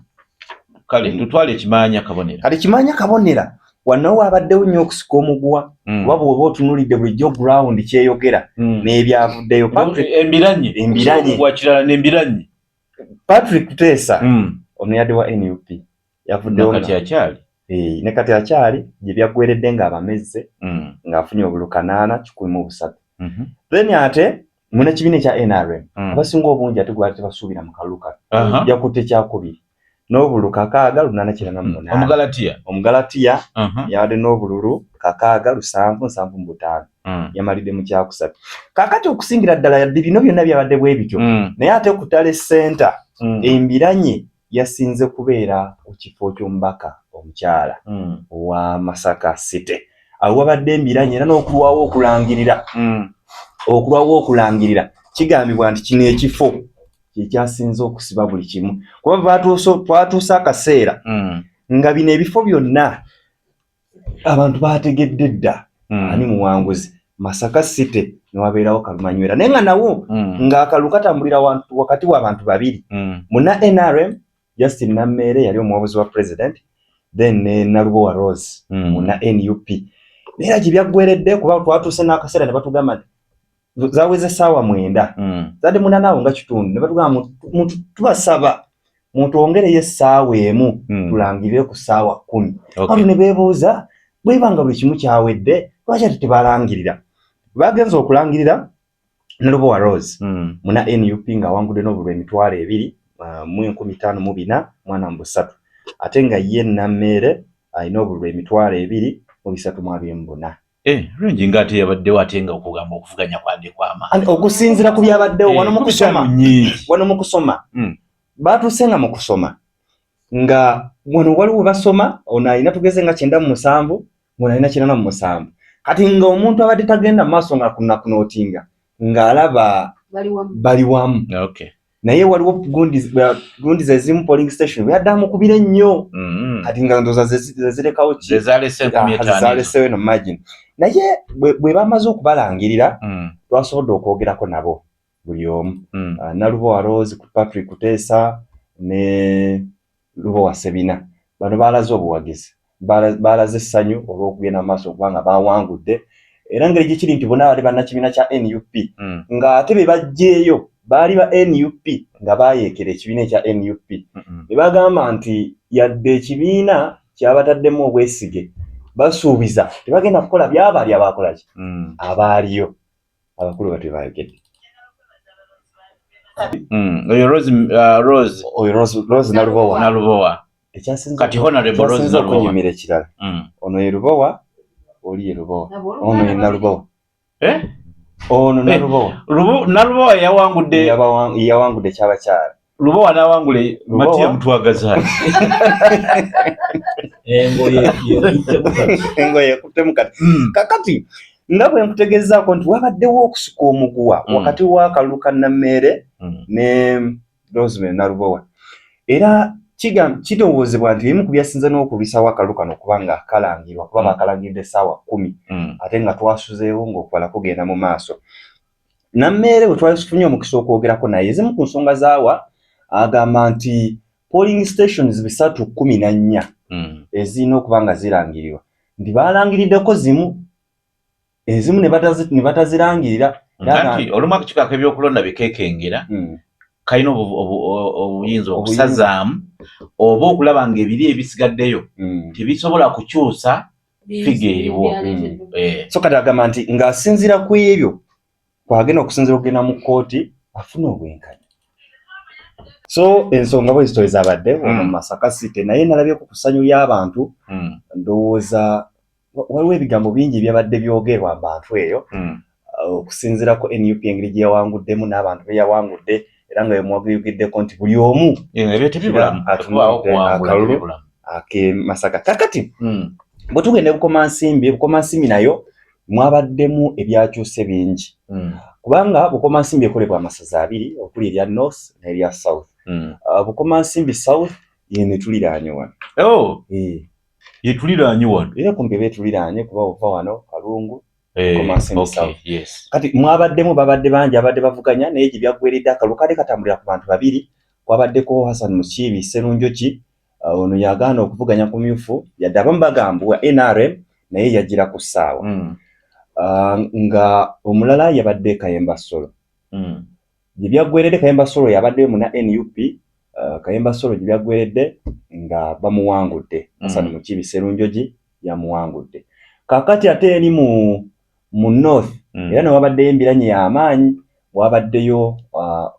Kale tutwale Kimanya Kabonera. Kale Kimanya Kabonera wano wabaddewo nnyo okusika omuguwa kuba bw'oba otunuulidde bulijjo ground kyeyogera n'ebyavuddeyo. Embiranye Patrick Kuteesa ono yadde wa NUP yavuddewo kati akyali ne kati akyali gye byaggweredde ng'abamezze ng'afunye obululu 8,103. Then ate munnakibiina ekya NRM abasinga obungi ate gwali tebasuubira mu kalulu kano yakutte kyakubiri n'obululu 6,498. Omugalatiya yabadde n'obululu 6,775 yamalidde mu kyakusatu. Kaakati okusingira ddala yadde bino byonna byabadde bwe bityo naye ate ku Tale Center Embiranye yasinze kubeera ku kifo ky'omubaka omukyala wa Masaka City awo wabadde embiranye era n'okulwawo okulangirira kigambibwa nti kino ekifo kyekyasinze okusiba buli kimu kuba twatuusa akaseera nga bino ebifo byonna abantu bategedde dda ani muwanguzi Masaka City newabeerawo Kalumanywera naye nga nawo ng'akalulu katambulira wakati w'abantu babiri muna NRM Justin Nammere yali omuwabuzi wa president then ne Nalubowa Rose muna NUP naye gye byaggweredde kuba twatuuse n'akaseera ne batugamba zaweze essaawa 9 zadde 8 nga kitundu ne batugamba tubasaba mutwongereyo essaawa emu tulangirire ku ssaawa 10 abantu ne beebuuza bwebanga buli kimu kyawedde lwaki ate tebalangirira bagenza okulangirira Nalubowa Rose muna NUP nga wangudde n'obulwa emitwalo 2,154 mwana mu 3 ate nga ye Nammere alina obulwa emitwalo 2,324 rungi ng'ate yabaddewo ate nga okugamba okuvuganya kwande kw'amaanyi okusinziira ku byabaddewo wano mu kusoma baatuuse nga mu kusoma nga wano waliwo basoma ono alina tugeze nga 97 ono alina 87 kati nga omuntu abadde tagenda mu maaso nga kunootinga ng'alaba bali wamu naye waliwo gundiza ezimu polling station byaddamu kubira ennyo kati nga ndoza zezirekawo zezalesewo eno margin naye bwe bamaze okubalangirira twasobodde okwogerako nabo buli omu Nalubowa Rose Patrick Kuteesa ne Lubowa Sebina bano baalaze obuwagizi baalaze essanyu olw'okugenda mu maaso okubanga bawangudde era ngeri gikiri nti bonna bali bannakibiina kya NUP ng'ate be bajjeeyo baali ba NUP nga bayeekera ekibiina ekya NUP ne bagamba nti yadde ekibiina kyabataddemu obwesige basuubiza tebagenda kukola byabaali abakolaki abaaliyo abakulu bati bayogedde Rose Nalubowa kati Honorable Rose Nalubowa ekirala ono ye Lubowa oli ye Lubowa ono ye Nalubowa ono Nalubowa yawangudde kyabakyala Lubowa n'awangule Matiya Mutwagazaali engoye ekuttemu kati kakati nga bwe nkutegezaako nti wabaddewo okusuka omuguwa wakati wa Kalulu ka Nammere ne Rosemary Nalubowa era kirowoozebwa nti ebimu ku byasinze n'okubisaawo akalulu kano kubanga kalangirwa kuba bakalangiridde essaawa 10 ate nga twasuzeewo ng'okubala kugenda mu maaso Nammere bwe twalifunye omukisa okwogerako naye ezimu ku nsonga zaawa agamba nti polling stations 314 ezirina okuba nga zirangirirwa nti balangiriddeko zimu ezimu ne batazirangirira nti olumu akakiiko ak'ebyokulonda bikeekengera kalina obuyinza okusazaamu oba okulaba nga ebiri ebisigaddeyo tebisobola kukyusa figa eriwo so kati agamba nti ng'asinziira ku ebyo kwagenda okusinziira okugenda mu kkooti afuna obwenkanya so ensonga bwe zito ezabadde ono mu Masaka City naye nalabyeku ku ssanyu ly'abantu ndowooza waliwo ebigambo bingi byabadde byogerwa abantu eyo okusinziirako NUP engeri gye yawanguddemu n'abantu be yawangudde era nga bemwagiddeko nti buli omu akalulu ake Masaka kakati bwe tugenda Bukomansimbi nayo mwabaddemu ebyakyuse bingi kubanga Bukomansimbi ekolebwa amasaza abiri okuli erya North n'erya South Bukomansimbi South yene tuliraanye wano yetuliraanye wano era kumpi betuliraanye kuba ova wano Kalungu Bukomansimbi South kati mwabaddemu babadde bangi abadde bavuganya naye gye byaggweredde akalulu kale katambulira ku bantu babiri kwabaddeko Hassan Mukiibi Sserunjoki ono yagaana okuvuganya ku myufu yadde abamu bagambwa NRM naye yagira ku ssaawa nga omulala yabadde Kayemba Solo gye byaggweredde Kayemba Solo yabadde muna NUP Kayemba Solo gye byaggweredde nga bamuwangudde Hassan Mukiibi Sserunjoki yamuwangudde kakati ate eri mu North era ne wabaddeyo embiranye y'amaanyi wabaddeyo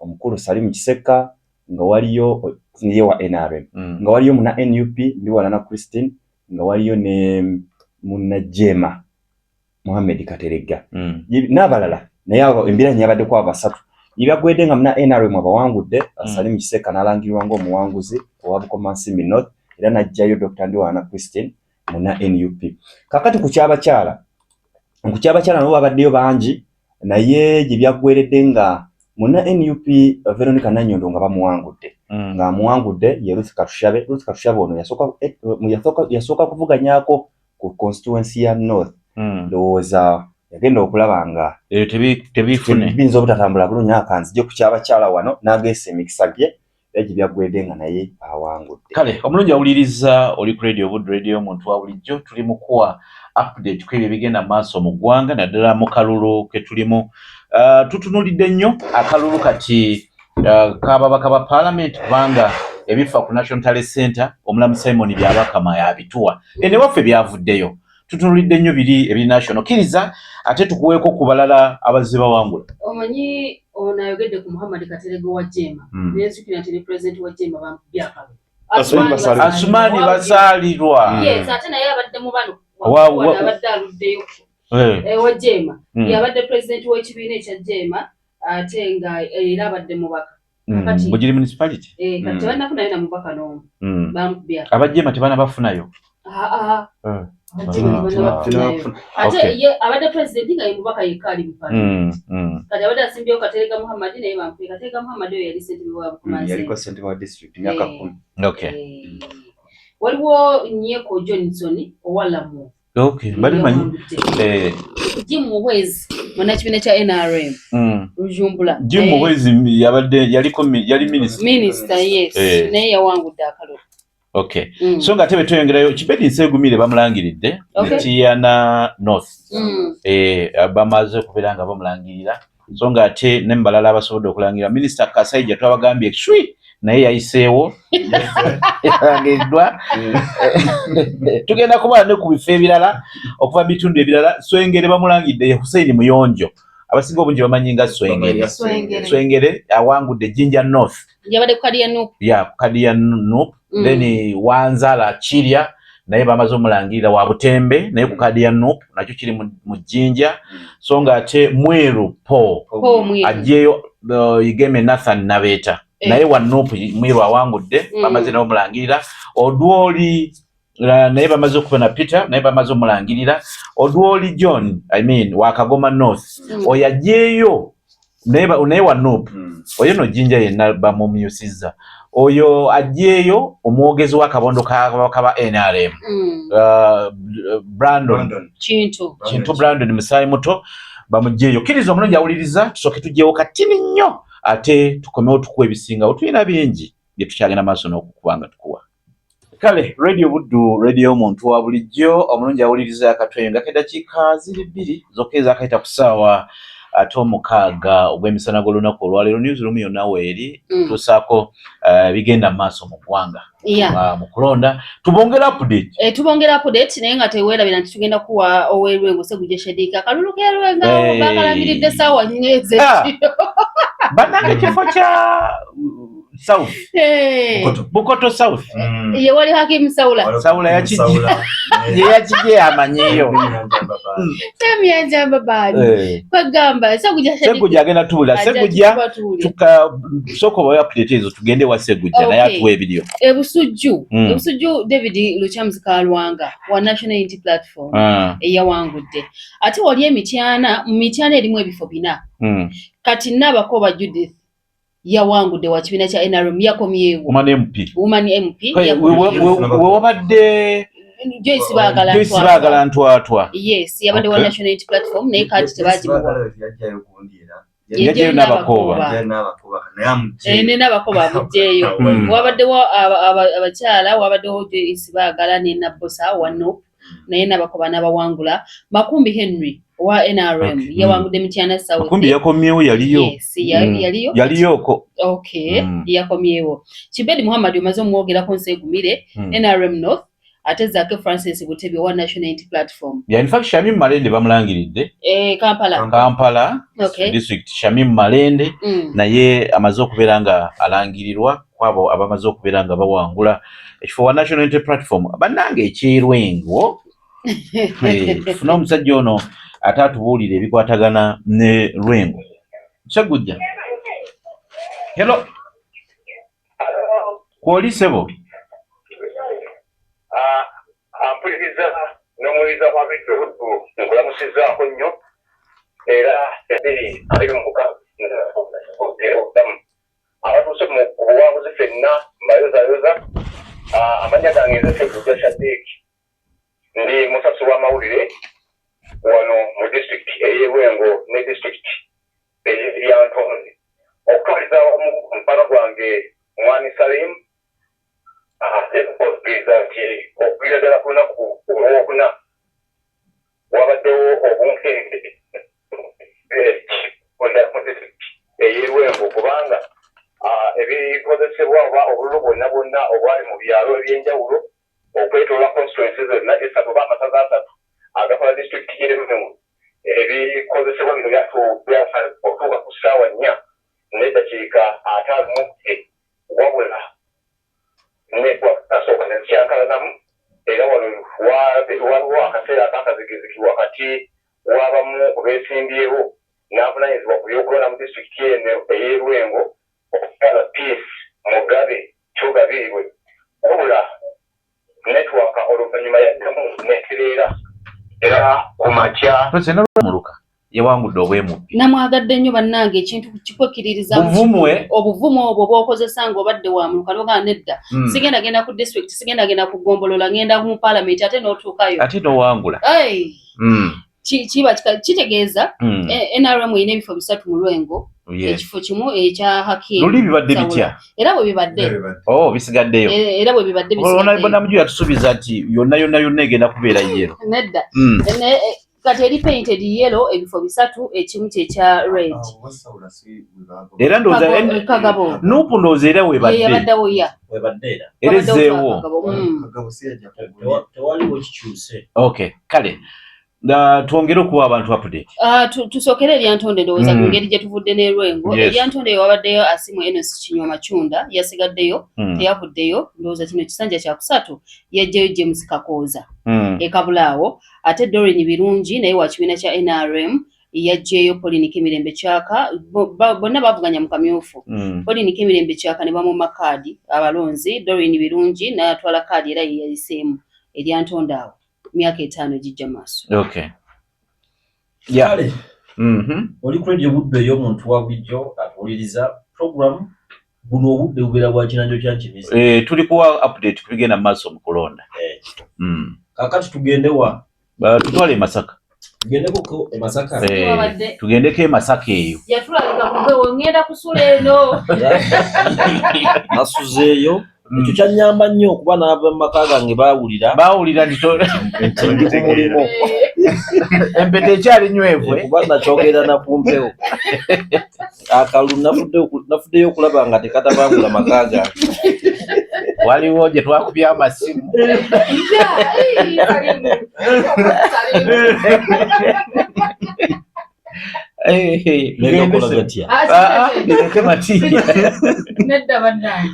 omukulu Salim Kisekka nga waliyo ye wa NRM nga waliyo muna NUP ndi Walana Christine nga waliyo ne muna Jema Mohamed Kateregga n'abalala naye embiranye yabaddeko abasatu Ibagwedde nga muna NRM abawangudde Salim Kisekka n'alangirwa ng'omuwanguzi owa Bukomansimbi North era najjayo Dr. Ndiwana Christine muna NUP. Kakati ku kyabakyala nabo babaddeyo bangi naye gye byaggweredde nga muna NUP Veronica Nanyondo nga bamuwangudde nga amuwangudde ye Ruth Katushabe ono yasooka kuvuganyako ku constituency ya North ndowooza yagenda okulaba nga tebiyinza obutatambula bulungi akanzije ku kyabakyala wano n'ageesa emikisa gye era gye byaggweredde nga naye awangudde. Kale omulungi awuliriza oli ku Radio Wood Radio omuntu wa bulijjo tuli mu kuwa update ku ebyo bigenda maaso mu ggwanga naddala mu kalulu ke tulimu. Tutunulidde nnyo akalulu kati k'ababaka ba Parliament kubanga ebifa ku National Talent Center omulamu Simon Byabakama yabituwa ene waffe byavuddeyo. Tutunulidde nnyo biri ebi national kiriza ate tukuweeko ku balala abazze bawangula. Omanyi ono ayogedde ku Muhammad Katerega wa Jema n'enzukira nti ne president wa Jema bamubyakalo Asumani bazaalirwa yes ate naye abadde mu bano abadde aluddeyo wa Jema yabadde president w'ekibiina ekya Jema ate nga era abadde mubaka Bugiri municipality kati banafunayo na mubaka n'omu bamubyakalo abajema tebana bafunayo ate ye abadde president nga mubaka yekali mpale kati abadde asimbyewo Katerega Muhammad naye bampuye Katerega Muhammad oyo yali ssentebe wa Bukomanzi yaliko ssentebe wa district myaka 10. Waliwo Nyeko Johnson owalamu balimanyi Jim Muhwezi mwanakibiina kya NRM Rujumbura Jim Muhwezi yali minister yes naye yawangudde akalulu. So nga tebe tweyongerayo Kibedi Nsegumire bamulangiridde Tiana North bamaze okubeera nga bamulangirira so nga ate nembalala abasobodde okulangirira Minister Kasaija twabagambye shwi naye yayiseewo yalangiddwa tugenda kuba ne ku bifo ebirala okuva bitundu ebirala Swengere bamulangidde Hussein Muyonjo abasinga obungi bamanyi nga Swengere awangudde Jinja North yabadde ku Kadia Nup then Wanzala Chirya naye bamaze omulangirira wa Butembe naye ku Kadia Nup nakyo kiri mu Jinja so nga ate Mweru ajjeyo Igeme Nathan Nabeta naye wa Nup Mweru awangudde bamaze n'omulangirira Odwoli naye bamaze okufuna Peter naye bamaze omulangirira Odwoli John wa Kagoma North oyajjeyo naye wa Nup oyo no Jinja yenna bamumyusizza oyo ajjeyo omwogezi wa kabondo kaba NRM Brandon Kintu Brandon Musayi muto bamujjeyo kiriza omulungi awuliriza tusooke tujjewo katini nnyo ate tukomewo tukuwa ebisinga tulina bingi bye tukyagenda maaso n'okukubanga tukuwa. Kale Radio Buddu radio omuntu wa bulijjo omulungi awuliriza akatwenga k'eddakiika 2 zokka ezakayita ku ssaawa ate 6 ogw'emisana gw'olunaku olwaleero newsroom yonna weeri tusaako bigenda maaso mu ggwanga mu kulonda tubongera update naye nga teweerabira nti tugenda kuwa Owerwengo Ssegujja Shediika akalulu k'Erwenga bakalangiridde ssaawa 4 bannange kifo kya South Bukoto South ye wali Hakim Saula yakijje amanyiyo Semyanja babali kwagamba Ssegujja agenda tubula Ssegujja soko wa update ezo tugende wa Ssegujja naye atuwa ebiriyo ebusujju David Luchamuzi Kalwanga wa National Unity Platform eyawangudde ate wali emityana mu mityana erimu ebifo 4 kati Nabakoba Judith yawangudde wa kibiina kya NRM yakomyewo Woman MP wabadde Joyce Baagala Ntwatwa yes yabadde wa National Unity Platform naye kati tebagimuwa yajjayo Nabakoba amugjeeyo wabaddewo abakyala wabaddewo Joyce Baagala ne Nabosa wa Nup naye Nabakoba n'abawangula Makumbi Henry wa NRM yawangudde Mityana South Makumbi yakomyewo yaliyo yes yaliyoko yakomyewo Kibedi Muhammad omaze omwogerako Nsegumire NRM North ate Zake Francis Butebye wa National Unity Platform in fact Shamim Malende bamulangiridde Kampala district Shamim Malende naye amaze okubeera nga alangirirwa kwabo abamaze okubeera nga bawangula ekifo wa National Unity Platform bannange ekirwengo funa omusajja ono ate atubuulire ebikwatagana ne Lwengo Ssegujja hello kwoli sebo okumpuliriza n'omuwuliriza kwa Bittu Buddu nkulamusizaako nnyo era abiri mu abatuuse mu buwanguzi ffenna mbayozayoza amannya gange nze Ssejjukya Shaddick ndi musasi w'amawulire wano mu disitulikiti ey'e ne disitulikiti ey'Yantonde okutwaliza omukwano gwange Mwani Salim okugeza nti okugeza ddala ku lunaku olwokuna wabaddewo obunkenke ey'e kubanga ebikozesebwa oba obululu bwonna obwali mu byalo eby'enjawulo okwetoola constituency zonna esatu oba amasaza asatu agakola disitulikiti y'e ebikozesebwa bino byasa okutuuka ku ssaawa 4 n'eddakiika 51 wabula netwasooka nekyankalanamu era waliwo akaseera akakazigizigi wakati w'abamu beesimbyewo n'avunanyizibwa ku byokulonda mu disitulikiti eno ey'e Lwengo okutwala peace Mugabe Kyogabirwe wabula netwaka oluvannyuma yaddamu netereera era ku makya muluka yawangudde obwemubbi namwagadde nnyo bannange ekintu kikwekiririza obuvumu obwo bw'okozesa ng'obadde wa muluka nogaa nedda sigenda genda ku district sigenda genda ku Gombolola ngenda mu parliament ate n'otuukayo ate n'owangula kiba kitegeeza NRM erina ebifo 3 mu Lwengo ekifo kimu ekya Hakimu luli bibadde bitya era bwe bibadde bisigaddeyo era bwe bibadde bisigaddeyo muju yatusuubiza nti yonna egenda kubeera yero nedda kati eri painted yellow ebifo 3 ekimu kyekya red era ndowooza Kagabo Nuupu ndowooza era yabaddewo era ezzeewo tewaliwo kikyuse okay kale twongere okuwa abantu update tusookere eryantonde ndowooza ku ngeri gye tuvudde ne Lwengo eryantonde wabaddeyo Asimu Enos Kinywa Machunda yasigaddeyo teyavuddeyo ndowooza kino kisanja kya kusatu yajjayo James Kakooza ekabulaawo ate Doreen Birungi naye wa kibiina kya NRM yajjayo Pauline Kimirembe Kyaka bonna bavuganya mu kamyufu Pauline Kimirembe Kyaka ne bamumma kaadi abalonzi Doreen Birungi n'atwala kaadi era yeyayiseemu eryantonde awo myaka 5 gijja maaso okay yale oli ku Radio Buddu ey'omuntu wa bulijjo atuwuliriza program buno obudde bubeera bwa kinanjo kya kimizi tuli kuwa update kubigenda mu maaso mu kulonda kakati tugende wa tutwale Masaka tugendeko Masaka tugendeko e Masaka eyo yatulabika kubewo ngenda kusula eno nasuzeeyo ekyo kyanyamba nnyo okuba n'abamaka gange baawulira nti mulimo empeta ekyali nywevu kuba nakyogera nakumpewo akalu nafuddeyo okulaba nga tekatabangula maka gange waliwo gye twakubye amasimu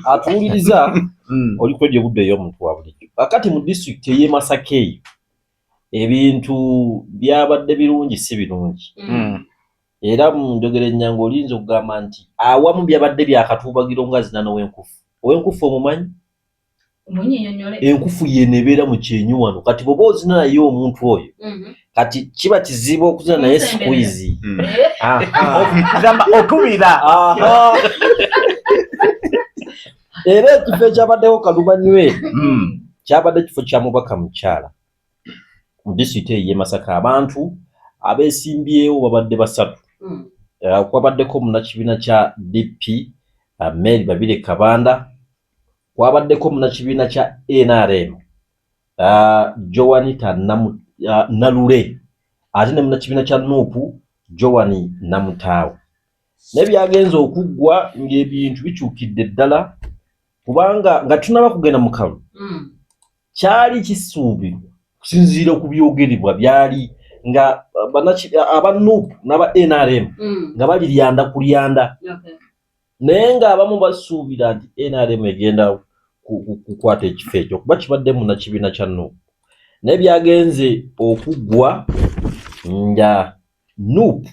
atuwuliriza oli ku Radio Buddu ey'omuntu wa bulijjo kakati mu disitulikiti ey'e Masaka eyo ebintu byabadde birungi si birungi era mu njogera ennyango olinza okugamba nti awamu byabadde byakatuubagiro nga zina n'owenkufu owenkufu omumanyi enkufu yenebeera mu kyenyu wano kati bwoba ozina naye omuntu oyo kati kiba kizibu okuzina naye squeeze okubira era ekifo ekyabaddewo kalumanyweri kyabadde kifo kya mubaka mukyala mu disitulikiti ey'e Masaka abantu abeesimbyewo babadde 3 kwabaddeko munnakibiina kya DP Mary Babire Kabanda kwabaddeko munnakibiina kya NRM Joanita Nalule ate ne munnakibiina kya Nuupu Joani Namutaawo nebyagenza okuggwa ng'ebintu bikyukidde ddala kubanga nga tunaba kugenda mu kalu kyali kisuubirwa kusinziira ku byogerebwa byali nga aba Nuupu n'aba NRM nga bali lyanda ku lyanda naye ng'abamu basuubira nti NRM egenda kukwata ekifo ekyo kuba kibadde munnakibiina kya Nuupu naye byagenze okuggwa nga Nuupu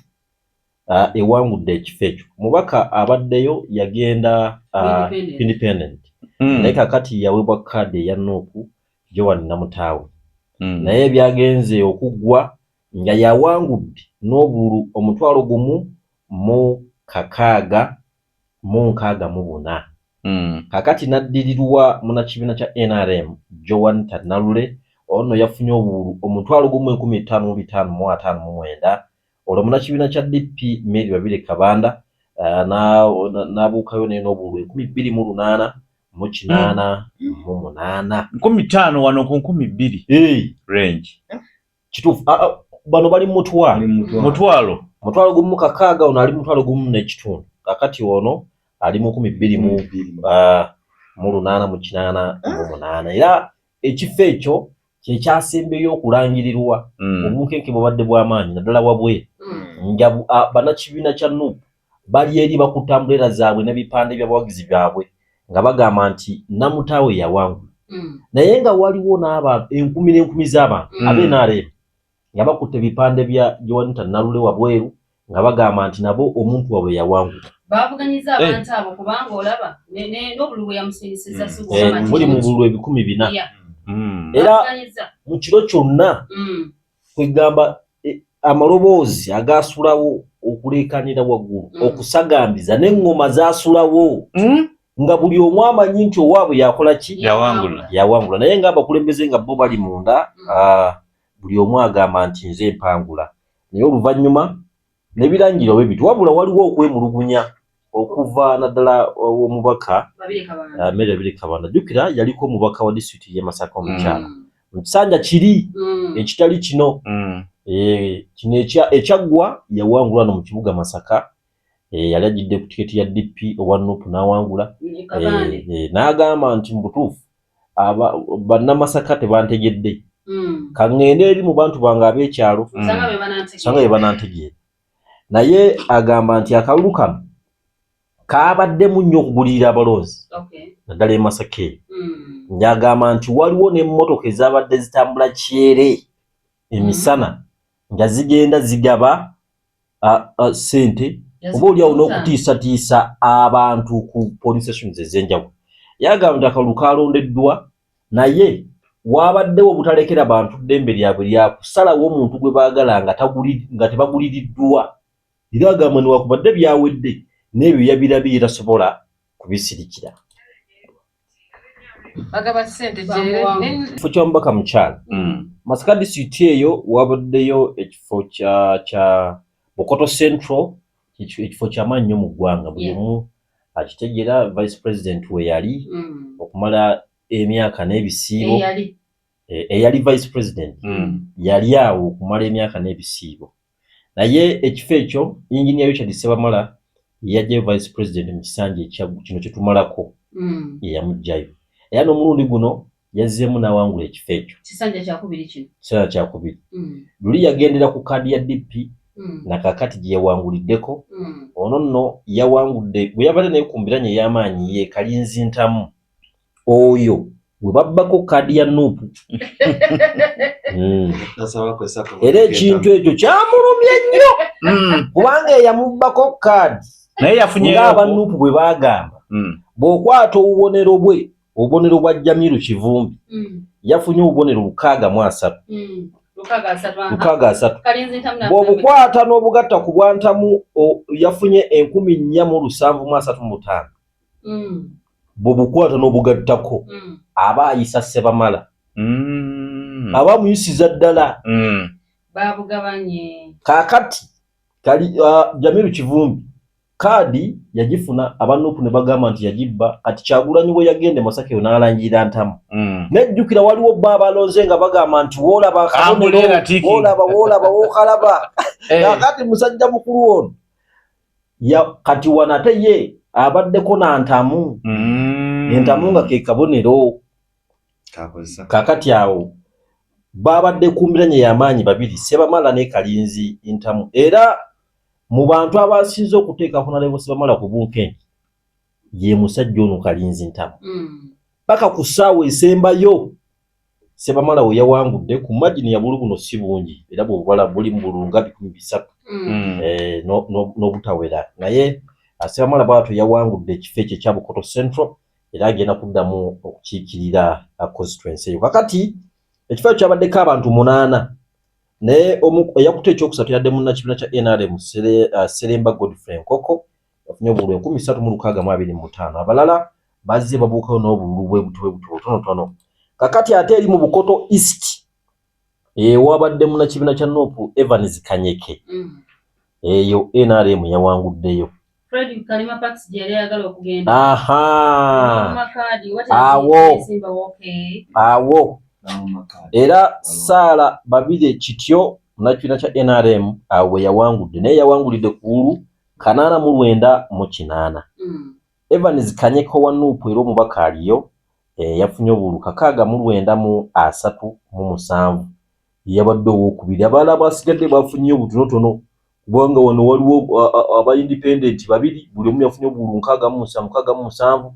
ewangudde ekifo ekyo mubaka abaddeyo yagenda independent naye kakati yaweebwa kaadi eya Nuupu Joan Namutaawe naye byagenze okuggwa nga yawangudde n'obululu 1,664. Kakati naddirirwa munnakibiina kya NRM Joan Tannalule, ono yafunye obululu 1,1559. Olwo munnakibiina kya DP Mary Babire Kabanda n'abuukayo naye n'obululu 2,888. 15 wano ku 20 range. Kituufu. Bano bali mu mutwalo 1,600, ono ali 1,1,500. Kakati ono ali mu 2,888. Era ekifo ekyo kye kyasembeyo okulangirirwa obunkenke bwabadde bw'amaanyi naddala wabweru nga bannakibiina kya NUP bali eri bakutambulera zaabwe n'ebipande by'abawagizi byabwe nga bagamba nti Namutaawe yawangula. Naye nga waliwo n'abantu enkumi n'enkumi z'abantu ab'NRM nga bakutte ebipande bya Joan Tannalule wabweru nga bagamba nti nabo omuntu waabwe yawangula. Bavuganyiza abantu abo kubanga olaba n'obululu bwe yamusirisizza sigwa buli mu bululu 400. Era mu kiro kyonna kwegamba amaloboozi agaasulawo okuleekanira waggulu okusagambiza n'eŋŋoma zaasulawo nga buli omu amanyi nti owaabwe yakola ki? Yawangula. Naye ng'abakulembeze nga bo bali munda buli omu agamba nti nze empangula. Naye oluvannyuma n'ebirangiriro bwe biti wabula waliwo okwemulugunya okuva naddala omubaka Mary Babire Kabanda. Jjukira yaliko omubaka wa disitulikiti y'e Masaka omukyala mu kisanja kiri ekitali kino. Kino ekyaggwa yawangula no mu kibuga Masaka. Yali ajjidde ku tiketi ya DP owa NUP n'awangula. N'agamba nti mu butuufu bannamasaka tebantegedde, kaŋŋende eri mu bantu bange ab'ekyalo sanga be banantegeera. Naye agamba nti akalulu kano kaabaddemu nnyo okugulirira abalonzi naddala e Masaka eyo. Ng'agamba nti waliwo n'emmotoka ezabadde zitambula kyere emisana nga zigenda zigaba ssente oba oliawo n'okutiisatiisa abantu ku police stations ez'enjawulo. Yagamba nti akalulu kalondeddwa naye waabaddewo obutalekera bantu ddembe lyabwe lya kusalawo omuntu gwe baagala nga tebaguliriddwa. Era agamba newakubadde byawedde n'ebyo yabirabye tasobola kubisirikira. Ekifo kya mubaka mukyala Masaka disitulikiti eyo wabaddeyo ekifo kya Bukoto Central, ekifo ky'amaanyi nnyo mu ggwanga. Buli omu akitegeera vice president we yali okumala emyaka n'ebisiibo. Eyali vice president yali awo okumala emyaka n'ebisiibo. Naye ekifo ekyo Engineer Richard Ssebamala yajjayo vice president mu kisanja kino kye tumalako yeyamugjayo. Era n'omulundi guno yazzeemu n'awangula ekifo ekyo. Kisanja kyakubiri kino. Kisanja kyakubiri. Luli yagendera ku kaadi ya DP na kakati gye yawanguliddeko. Ono nno yawangudde bwe yabadde naye ku mbiranye ey'amaanyi ye Kalinzi Ntamu. Oyo bwe babbako kaadi ya NUP. Era ekintu ekyo kyamulumye nnyo kubanga eyamubbako kaadi naye yafunye ng'aba NUP bwe baagamba bw'okwata obubonero bwa Jamiru Kivumbi yafunye obubonero 630. 630. Bw'obukwata n'obugatta ku bwa Ntamu yafunye 4,735. Bw'obukwata n'obugattako aba ayisa Ssebamala. Aba muyisiza ddala. Babugabanye. Kaakati Jamiru Kivumbi kaadi yagifuna abanupu ne bagamba nti yagibba, kati Kyagulanyi bwe yagende Masaka eyo n'alangira Ntamu. Nejjukira waliwo bba abalonze nga bagamba nti woolaba akabonero, woolaba wookalaba. Kaakati musajja mukulu ono kati wano ate ye abaddeko na Ntamu. Entamu nga ke kabonero. Kaakati awo babadde ku mbiranye y'amaanyi babiri, Ssebamala ne Kalinzi Ntamu. Era mu bantu abasinze okuteeka Honorable Ssebamala ku bunkenke ye musajja ono Kalinzi Ntamu. Paka ku ssaawa esembayo Ssebamala we yawangudde ku magini ya bulu buno si bungi era bw'obubala buli mu bulunga 300 n'obutawera. Naye Ssebamala bw'atyo yawangudde ekifo ekyo ekya Bukoto Central era agenda kuddamu okukiikirira constituency eyo. Kakati ekifo kyabaddeko abantu 8 naye eyakuta ekyokusatu yadde munnakibiina kya NRM Seremba Godfrey Nkoko yafunye obululu 3,625 abalala bazze babuukayo n'obululu bwe butono. Kakati ate eri mu Bukoto East wabadde munnakibiina kya Nopu Evans Kanyeke eyo NRM yawanguddeyo. Fred Kalima Pax jere yagala okugenda. Awo era Sala Babire Kityo munnakibiina kya NRM awe yawangudde naye yawangulidde ku 89 Evans Kanyeke wa Nuupu era omubaka aliyo yafunye obululu 693 yabadde owokubiri abalala basigadde bafunye obutonotono kubanga wano waliwo aba independent babiri buli omu yafunye obululu 677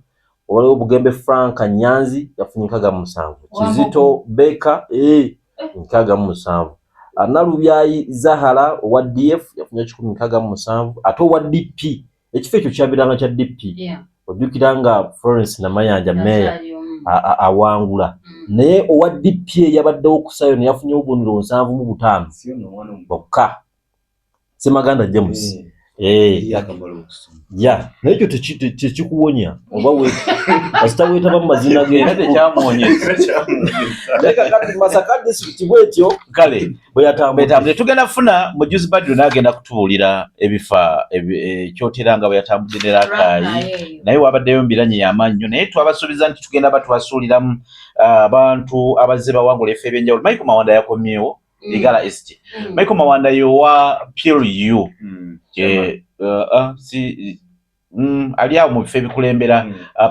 waliwo Bugembe Frank Nyanzi yafunye 677 Kizito Beka 677 Analubyayi Zahara owa DF yafunye 677 ate owa DP ekifo ekyo kyabiranga kya DP ojjukiranga Florence Namayanja Meya awangula naye owa DP yabaddewo okusayo ne yafunye obubonero 75 bokka Semaganda James ya nakyo tekikuwonya oba we asitaweta bamazina Ate kyamuwonyesa. leka kati Masaka district bwetyo Kale bwe yatambula tugenda kufuna mujuzi Badru n'agenda kutubuulira ebifa ekyoteranga bwe yatambudde ne Rakai naye wabaddeyo mbiranye y'amaanyi nnyo naye twabasuubiza nti tugenda batwasuuliramu abantu abazze bawangula effe ebyenjawulo. Michael Mawanda yakomyewo Igala East. Michael Mawanda yowa PLU ali awo mu bifo ebikulembera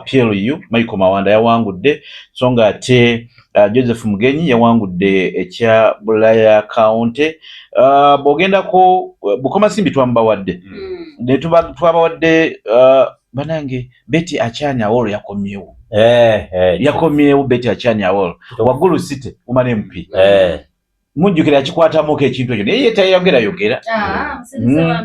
PLU. Michael Mawanda yawangudde so nga ate Joseph Mugenyi yawangudde ekya Bulaya County. Bw'ogendako Bukomasimbi twamubawadde ne twabawadde banange Betty Achani Awolo yakomyewo yakomyewo Betty Achani Awolo Waggulu City Woman MP mujjukira kikwatamuko ekintu ekyo naye yayogera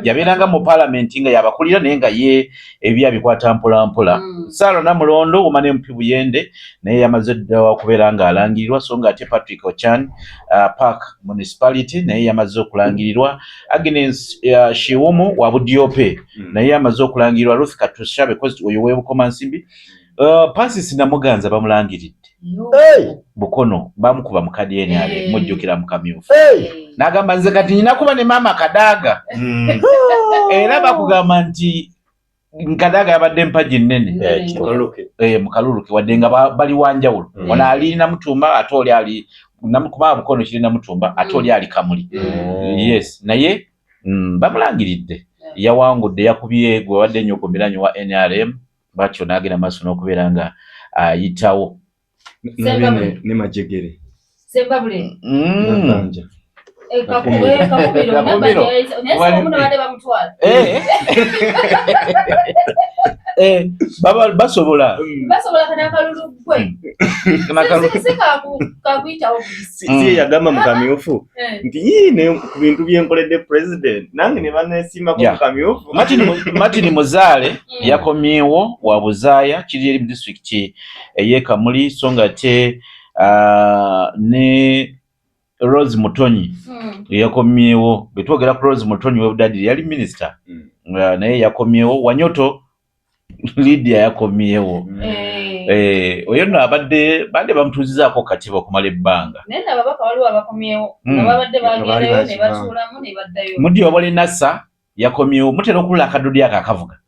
yabeeranga mu parliament nga yabakulira naye nga ye ebyabikwata mpolampola. Salo Namulondo Woman MP Buyende naye yamaze ddawa okubeera nga alangirirwa so nga ate Patrick Ochan Park Municipality naye yamaze okulangirirwa. Agnes Shiwumu wa Budiope naye yamaze okulangirirwa. Ruth Katusha because oyo w'Ebukomansimbi Pansis Namuganza bamulangiridde Bukono bamukuba mu kadi NRM mujjukira mu kamyufu n'agamba nze kati nyina kuba ne maama Kadaga era bakugamba nti Kadaga yabadde mpaji nnene mu Kaluluke wadde nga bali wanjawulo ono ali Namutumba ate oli ali Namukuba Bukono kiri Namutumba ate oli ali Kamuli yes naye bamulangiridde yawangudde yakubye gwe wadde nnyo okumbiranyi wa NRM bakyo n'agenda maaso n'okubeera nga ayitawo ne Majegere Sembabule Nabanja baba basobola kana kalulu gwe si yagamba mu kamyufu nti yine ku bintu byenkoledde president nange ne banesima ku kamyufu. Martin Muzaale yakomyewo wa Buzaaya kiri eri district Kamuli so nga te ne Rose Mutonyi yakomyewo betwogera ku Rose Mutonyi webudadiri yali minister naye yakomyewo. Wanyoto Lydia yakomyewo oyo nno abadde bamutuuzizaako katiba okumala ebbanga naye ababaka waliwo abakomyewo ababadde bagendayo ne batuulamu ne baddayo. Mudi Wabale Nassa yakomyewo mutera okulula akadodi ako akavuga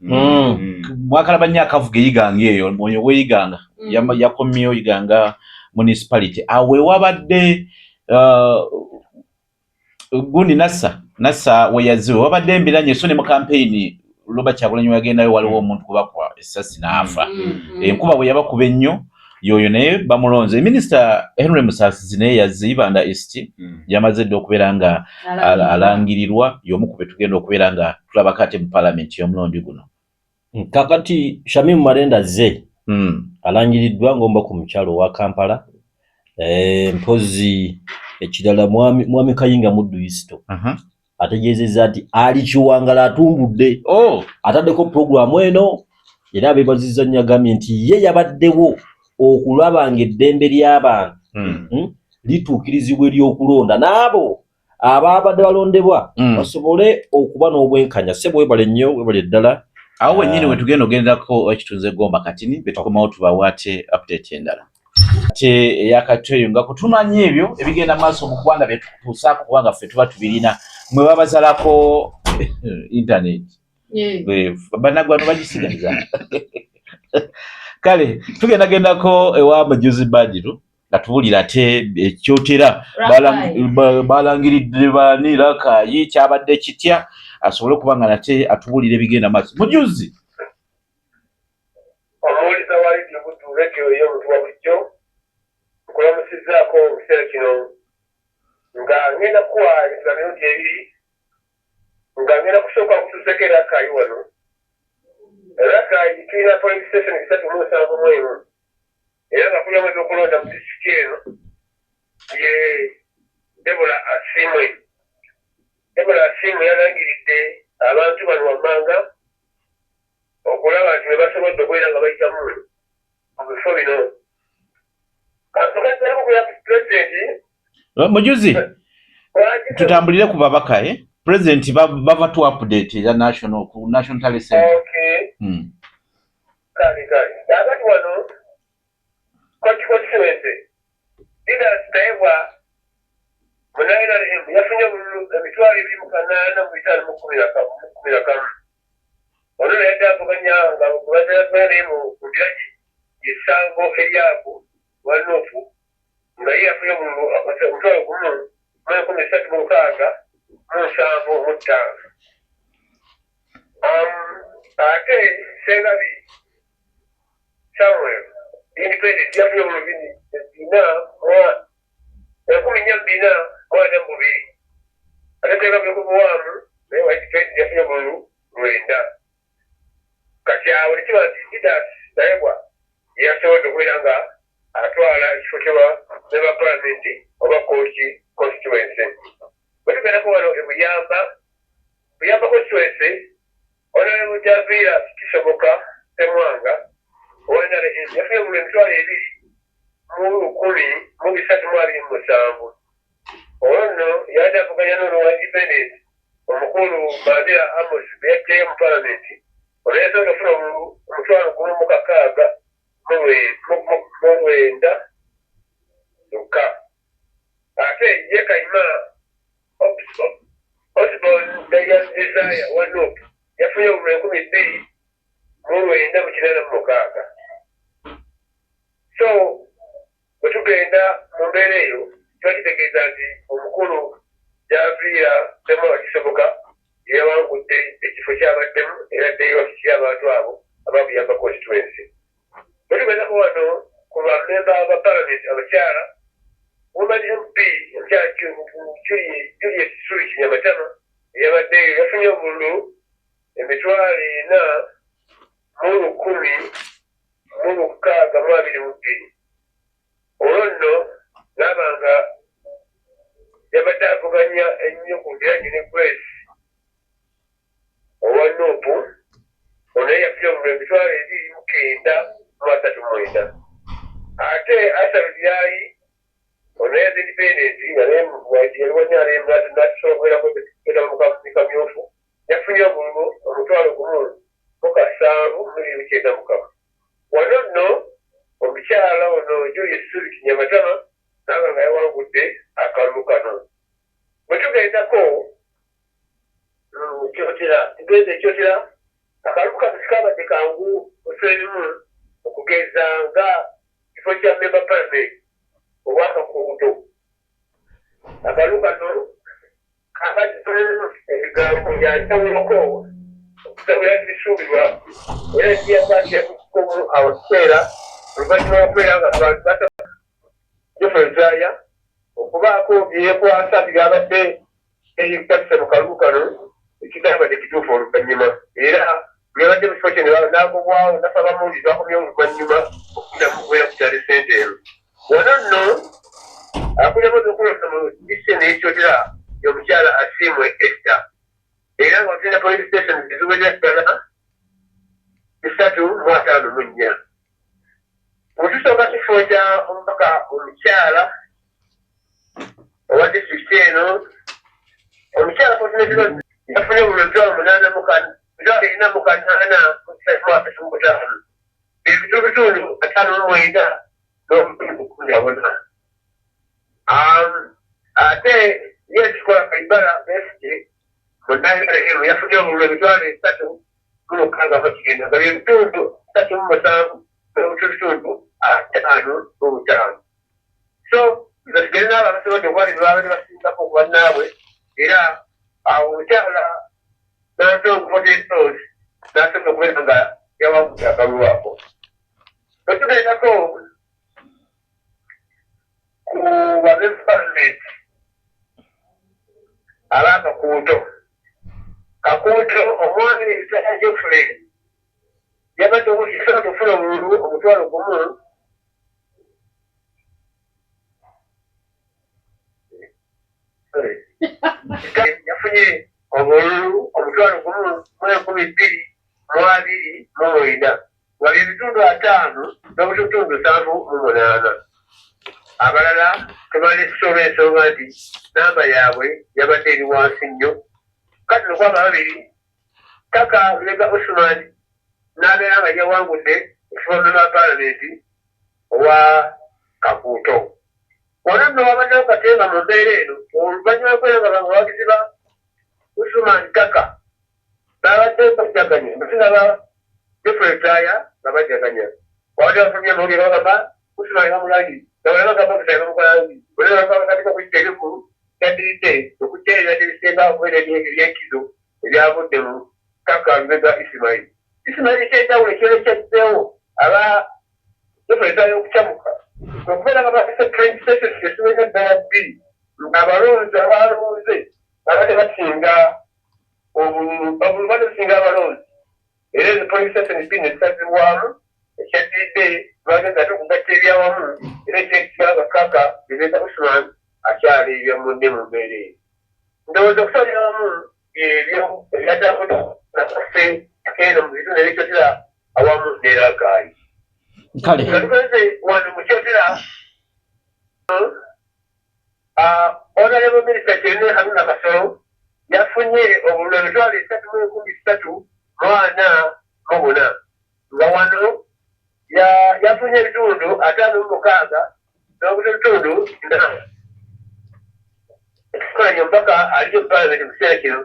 mwakalaba nnyo akavuga eyiganga eyo mwoyo weyiganga yakomyewo Iganga municipality awe wabadde gundi Nassa weyaziwe wabadde embiranye so ne mu campaign Robert Kyagulanyi yagendayo waliwo omuntu kubakwa essasi n'afa enkuba bwe yabakuba ennyo yoyo naye bamulonze. Minister Henry Musasizi naye yazibanda East yamaze dde okubeera nga alangirirwa y'omu ku be tugenda okubeera nga tulabako ate mu parliament y'omulundi guno. Kakati Shamim Marenda ze alangiriddwa ng'omba ku mukyalo wa Kampala mpozi ekirala mwami Kayinga Muddu Isto ategeezezza nti ali Kiwangala atumbudde ataddeko programu eno era abeebazizza nnyo agambye nti ye yabaddewo okulaba ng'eddembe ly'abantu lituukirizibwa ery'okulonda n'abo ababadde balondebwa basobole okuba n'obwenkanya. Ssebo webale nnyo, webale ddala. Awo wennyini we tugenda ogendako ekitunze Gomba Katini betukomawo tubawaate update endala. Ate eyakatweyo nga kutumanya ebyo ebigenda maaso mu ggwanga betutuusaako kubanga ffe tuba tubirina mwe babazalako internet. Bannagwano bagisigaliza. Kale tugendagendako ewa Mujuzi Badru nga tubuulira ate ekyotera balangiridde bani Rakai kyabadde kitya asobole okuba nga nate atubuulira ebigenda maaso. Mujuzi omuwuliza wali tubutuuleke eyo omutuwa bulijjo nkulamusizaako ekiseera kino nga ngenda kuwa ebiziba minuti ebiri nga ngenda kusooka kutuuseko Rakai wano. Rakai tulina police station 371 era nga kulya mwezi okulonda mu disitulikiti eno ye Deborah Asimwe. Deborah Asimwe yalangiridde abantu bano wammanga okulaba nti bwe basobodde okubeera nga bayitamu mu bifo bino. Kansokazzaako kuya pulezidenti. Mujuzi tutambulire ku babaka President bava to update ya national talent center. Okay. Kale. Akati wano constituency leaders taibwa munaira yafunye emitwalo 2,815 ono yaddaavuganya nga kubazaazaale mu kubiragi esango eryako wanofu nga ye yafunye omutwalo 1,365. Ate Sengabi Samuel independent yafunye mu 14,200 ate Sengabi okubuwamu naye wa independent yafunye mu 9. Kati awo nekiba nti leaders naye yasobodde okubeera nga atwala ekifo kyaba member parliament oba kooti constituency. Bwe tugendako wano ebuyamba constituency Honorable Javira Kisoboka Temwanga owanale yafunye mu emitwalo 2,137. Ono yaddaavuganya n'olwa independent omukulu Mandela Amos beyajjayo mu parliament. Ono yasobola okufuna omutwalo 1,609 yokka. Ate ye Kayima Osborne Desire Wanop yafunye mu 12,286. So bwe tugenda mu mbeera eyo kiba kitegeeza nti omukulu Javira Temwa Kisoboka yawangudde ekifo kyabaddemu era ddeyo kikiri abantu abo ababuyamba constituency. Bwe tugendako wano ku bamemba aba parliament abakyala woman MP omukyala Juliet Sui Kinyamatama yabaddeyo yafunye obululu emitwalo 4,162. Olwo nno n'aba nga yabadde avuganya ennyo ku biragi ne Grace owa Nopu. Ono yafunye obululu emitwalo 2,939. Ate Asabid Yayi ono yaza independent nga nasobola okubeera mu kamyufu yafunye obululu omutwalo 1,797. Wano nno omukyala ono Julius Suli Kinyamatama n'aba nga yawangudde akalulu kano. Bwe tugendako ekyotera akalulu kano sikabadde kangu oswerimu okugeza nga kifo kya member parliament obwakakuuto. Akalulu kano kabadde ebigambo byanjawuloko okutabula ebisuubirwa era kiyambaakumu abaseera oluvannyuma lw'okubeera nga abantu Jofrey okubaako byekwasa byabadde ebikakisa mu kalulu kano ekitambadde kituufu oluvannyuma era byabadde mu kifo kye n'agobwawo nafa bamuwuliza bakomye oluvannyuma okufuna mu kubeera ku kyali sente eno. Wano nno akulembeza okulonda mu disitulikiti ekyotera y'omukyala Asimwe Esther era nga tulina police station eziwerera ddala 354. Bwe tusooka kifo kya omubaka omukyala eno omukyala Fortunate yafunye obulwetwalo munaana mitwalo ina mu kanaana mwaka kimutaano ebitundu ataano mu mwenda n'omutundu kkumi na buna ate ye ekikola Kaibala Besigye munaana eno yafunye obululu emitwalo 3 mu kigenda nga byebitundu 37 n'obutundu 5 so basigale n'abo abasobodde okwali baabadde basingako ku bannaabwe era awo omukyala n'atongotesoozi n'asobola okubeera nga yawaguza akalulu ako bwetugendako ku babepalament ab'akakuuto omwami Isaya Geoffrey yabadde okukisobola okufuna obululu omutwalo gumu yafunye obululu omutwalo gumu mu 2029 nga byebitundu 5 n'obutundu 7 abalala tebalesoba ensonga nti namba yaabwe yabadde eri wansi nnyo kati nokwaba babiri Kaka Lega Osman n'abeera nga yawangudde okusobola lwa palamenti owa Kakuuto wonna nno wabaddewo katenga mu mbeera eno oluvannyuma lw'okweranga bawagizi ba Usman Kaka babadde bajaganya musinga ba Jeffrey nga bajaganya wabadde bafulumya amawulire bagamba Usman bamulangi nabalala bagamba kusaba bamukolangi bonna bakateka kuyita ebikulu kyaddiridde okuteerera tebisenga okubeera ebyenkizo ebyavudde mu Kaka Lega Ismail ekyenjawulo ekyolo ekyaddewo aba Jeffrey okukyamuka okubeera nga bafise train station esiweza ddala 2 ng'abalonzi abalonze babadde basinga obululu basinga abalonzi era ezo police station bbiri nezisazibwamu ekyaddiridde bagenda ate okugatta ebyawamu era ekyekigaga Kaka Lega Usman akyali ebyamunne mu mbeera eyo ndowooza okusalira wamu ebyo ebyatambula nakaffe akeeno mu bitundu ebikyotera awamu n'eragaayi kale tugenze wano mukyotera honorable minister Kyene Haruna Kasolo yafunye obululu emitwalo 3,344 nga wano yafunye ebitundu 56 n'obutundu 4 ekikolanya mpaka aliyo palamenti mu kiseera kino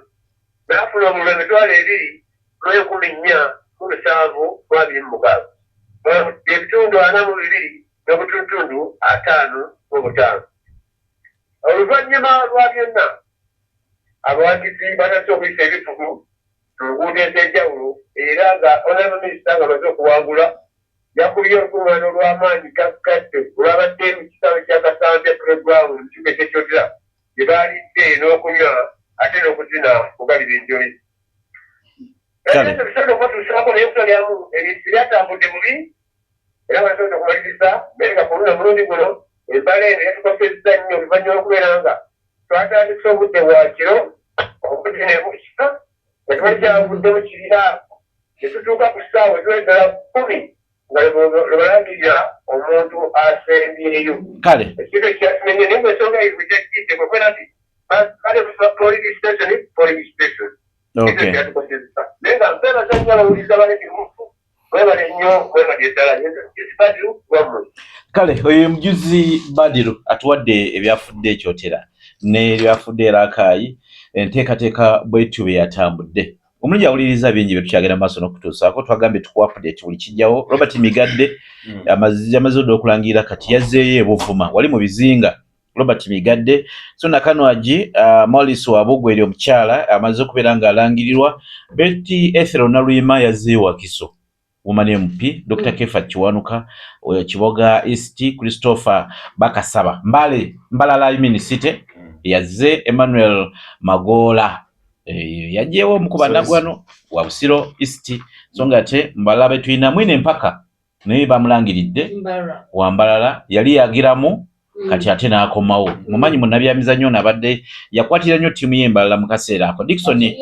n'afuna obululu emitwalo 2,147,226 ebitundu 42 n'obutundu 55 oluvannyuma lwa byonna abawagizi batandise okuyisa ebifugu mu nguudo ez'enjawulo era nga honorable minisita nga amaze okuwangula yakubye olukuŋŋaana olw'amaanyi gaggadde olwabadde mu kisaawe kya Kasambya playground mu kibuga eky'Ekyotera gye baalidde n'okunywa ate n'okuzina kugalira enjoli ebisobola okubatuusaako naye kusalyamu ebintu byatambudde bubi era basobola okumaliriza naye nga kuluna mulundi guno embala eno yatukosezza nnyo oluvannyuma okubeera nga twatandisa obudde bwakiro obudde nebukika nga tubali kyavudde kirira ne tutuuka ku ssaawa eziwedala 10 nga lwebalangirira omuntu asembyeyo kale ekintu ekyakimenye naye ngaensonga eyo bwekyakidde kwekwera nti kale police station okay ekyatukosezza naye nga mpeebaza nnyo abawuliza baledimufu webale nnyo webali eddala ekibadiru wammwe kale oyo mujuzi Badiru atuwadde ebyafudde Ekyotera n'ebyafudde Rakai enteekateeka bwetu bwe yatambudde omulungi awuliriza bingi bye tukyagenda maaso n'okutuusaako twagambye tuku update buli kijjawo Robert Migadde amaze odde okulangirira kati yazzeeyo ebuvuma wali mu bizinga Robert Migadde so nakanwagi Morris Wabugweri omukyala amaze okubeera ng'alangirirwa Betty Ethel Naluyima yazzeeyo Wakiso Woman MP Dr. Kefa Kiwanuka Kiboga East Christopher Bakasaba Mbalala Minisite yazze Emmanuel Magola yajeewo mu kubandagwano wa Busiro East songa ate Mbalala betwina mwine mpaka naye bamulangiridde Wambalala yali yagiramu kati ate n'akomawo mumanyi munnabyamizannyo nabadde yakwatira nnyo ttiimu y'Embalala mu kaseera ako Dickson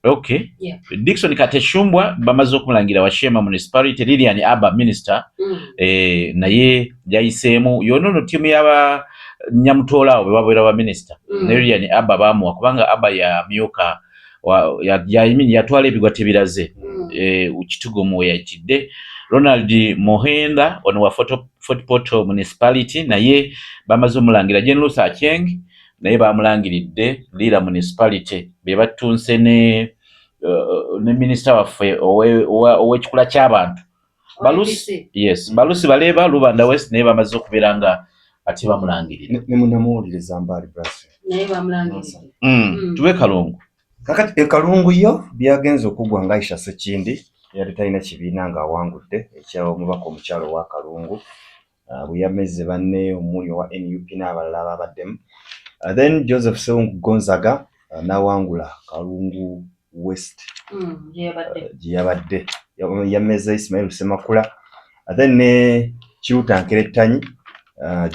okay Dickson Kateshumbwa bamaze okumulangira wa Shema Municipality Lilian Abba Minister naye yayiseemu yonono ttiimu Nyamutola we babera ba minister Nerian Abba bamuwa kubanga Abba ya myuka yatwala ebigwate biraze ukitugo mwe yakidde. Ronald Mohenda ono wa Fort Portal municipality naye bamaze omulangira General Sacheng naye bamulangiridde Lira municipality be batunse ne minister waffe ow'ekikula ky'abantu Balusi. Yes, Balusi Baleba Lubanda West naye bamaze okubeera nga ate bamulangirira ne munamuwuliriza Mbali Brass naye bamulangirira tuwe Kalungu kakati Kalungu yo byagenze okugwa nga Aisha Sekindi yali talina kibiina nga awangudde ekyawo omubaka omukyalo wa Kalungu bwe yameze banne omuli owa NUP n'abalala ababaddemu then Joseph Sewungu Gonzaga n'awangula Kalungu West gye yabadde yameze Ismail Semakula then ne Kiruta Nkerettanyi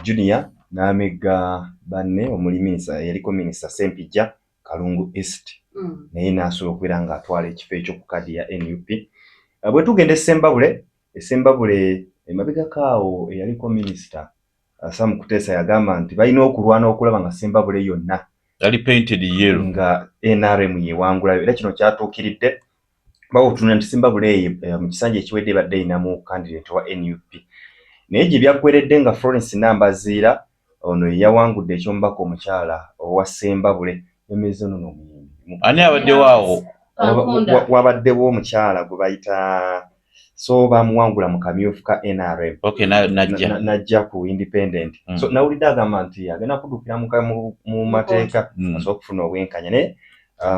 Junior n'amega banne omuli minisita yaliko minisita Sempijja Kalungu East naye n'asobola okubeera nga atwala ekifo ekyo ku kadi ya NUP. Bwe tugenda Essembabule emabegakaawo eyaliko minisita Sam Kuteesa yagamba nti balina okulwana okulaba nga Ssembabule yonna yali painted yellow nga NRM yewangulayo era kino kyatuukiridde bawo otunula nti Ssembabule mu kisanja ekiwedde badde ayinamu candidate wa NUP naye gye byaggweredde nga Florence Nambaziira ono yawangudde ekyomubaka omukyala owa Ssembabule yameze ono n'omuyimbi ani abadde waawo wabaddewo omukyala gwe bayita so bamuwangula mu kamyufu ka NRM najja ku independent so nawulidde agamba nti agenda kuddukira mu mateeka asobola okufuna obwenkanya naye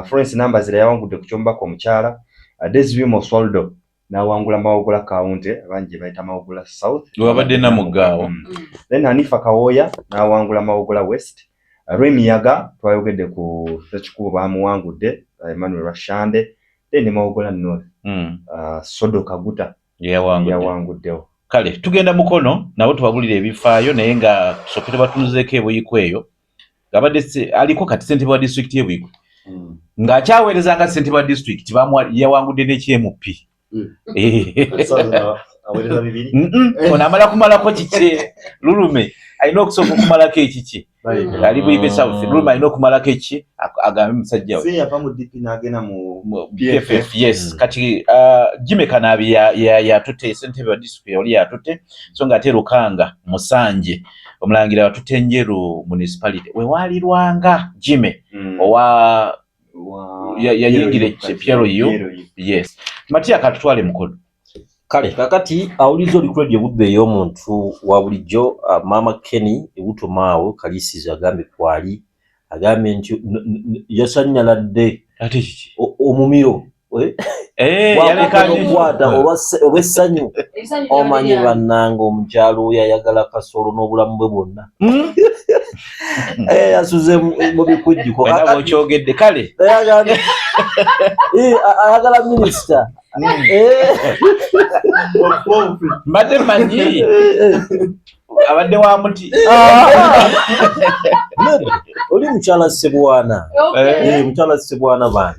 Florence Nambaziira yawangudde ku kyomubaka omukyala Desiree Moswaldo n'awangula Mawogola County abangi bayita Mawogola South wabadde Namugaawo then Hanifa Kawoya n'awangula Mawogola West Remiyaga twayogedde ku tekikubo bamuwangudde Emmanuel Rashande then Mawogola North Sodo Kaguta yawanguddewo. Kale tugenda Mukono nabo tubabulira ebifaayo naye nga sokete batunuzeeko ebuyiko eyo ngabadde aliko kati ssentebe wa district y'ebuyiko ng'akyaweerezanga ssentebe wa district yawangudde n'ekyMP aweereza bibiri ono amala kumalako kiki Lulume alina okusooka okumalako ekiki ali Buibe South Lulume alina okumalako eki agambe musajja we yava mu DP n'agenda mu PFF yes kati Jimmy Kanabi yatutte ssentebe wa district oli yatutte so nga ate Lukanga Musanje omulangira watutte Njeru municipality we walirwanga Jimmy owa yayingira Piero yes Matia katutwale Mukono. Kale kakati awulizo likwedye budde y'omuntu wa bulijjo Mama Kenny ebuto maawo kalisizo agambe kwali agambe nti yasanyaladde ate kiki omumiro yalekanye kwata olw'essanyu omanye bannanga omukyalo oyo ayagala kasolo n'obulamu bwe bwonna yasuze mu bikujjuko okyogedde kale ayagala minisita mbadde manyi abadde wa muti oli mukyala Ssebwana mukyala Ssebwana bana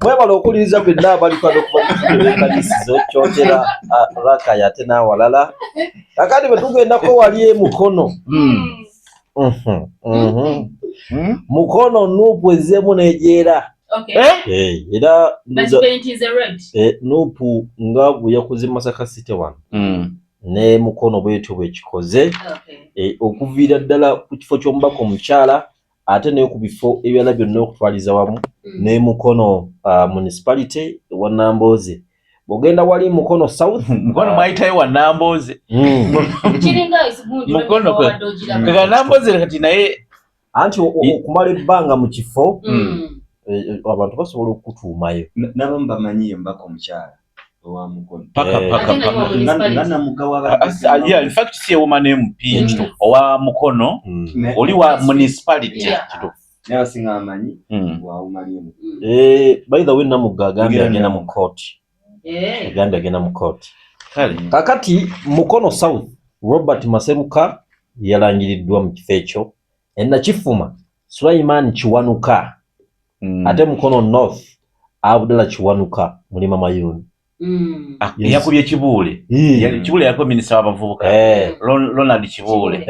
mwebala okuliza byonna abaliko okubakalisizo kyotera Rakaya ate n'awalala kakati bwe tugendako wali Mukono Mukono Nuupu ezzeemu n'egyera era Nuupu nga bwe yakoze Masaka City wano ne Mukono bwetyo bwekikoze okuviira ddala ku kifo ky'omubaka omukyala ate naye ku bifo ebirala byonna okutwaliza wamu ne Mukono municipality wa Nambooze bw'ogenda wali Mukono South Mukono mwayitayo wa Nambooze Mukono kaka Nambooze kati naye anti okumala ebbanga mu kifo abantu basobola okutuumayo n'abamu bamanyi omubaka omukyala owa Mukono in fact si ewoma n'MP owa Mukono oli wa municipality n'abasinga amanyi wawumaliemu by the way Namugga agambye agenda mu court kakati Mukono South Robert Maseruka yalangiriddwa mu kifo ekyo Nakifuma Sulaiman Kiwanuka ate Mukono North Abdullah Kiwanuka Mulima Mayuni yakubye Kibuule Kibuule yako minisita w'abavubuka Ronald Kibuule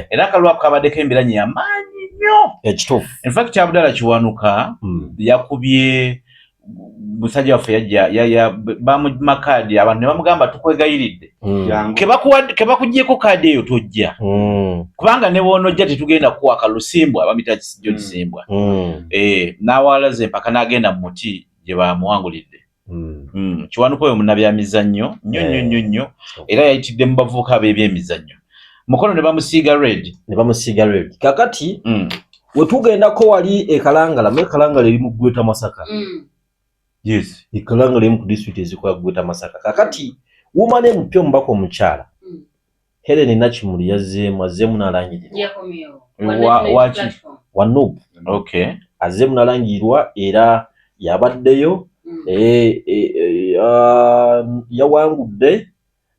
era akalwa kabaddeko embiranye y'amaanyi nnyo ekituufu in fact Abdallah Kiwanuka yakubye musajja waffe yajja bamujima kaadi abantu ne bamugamba tukwegayiridde kebakugyeko kaadi eyo tojja kubanga ne woonojja tetugenda kuwa kalusimbwa bamita John Simbwa n'awalaze empaka n'agenda mu muti gye bamuwangulidde Kiwanuka oyo munnabyamizannyo nnyo era yayitidde mu bavubuka ab'ebyemizannyo mukono ne bamusiiga red kakati wetugendako wali ekalangala mu ekalangala eri mu Gweta Masaka yes ekalangala eri mu disitulikiti ezikola Gweta Masaka kakati woman empya omubaka omukyala Helen Nakimuli yazzeemu n'alangirirwa Wanup azzeemu n'alangirirwa era yabaddeyo yawangudde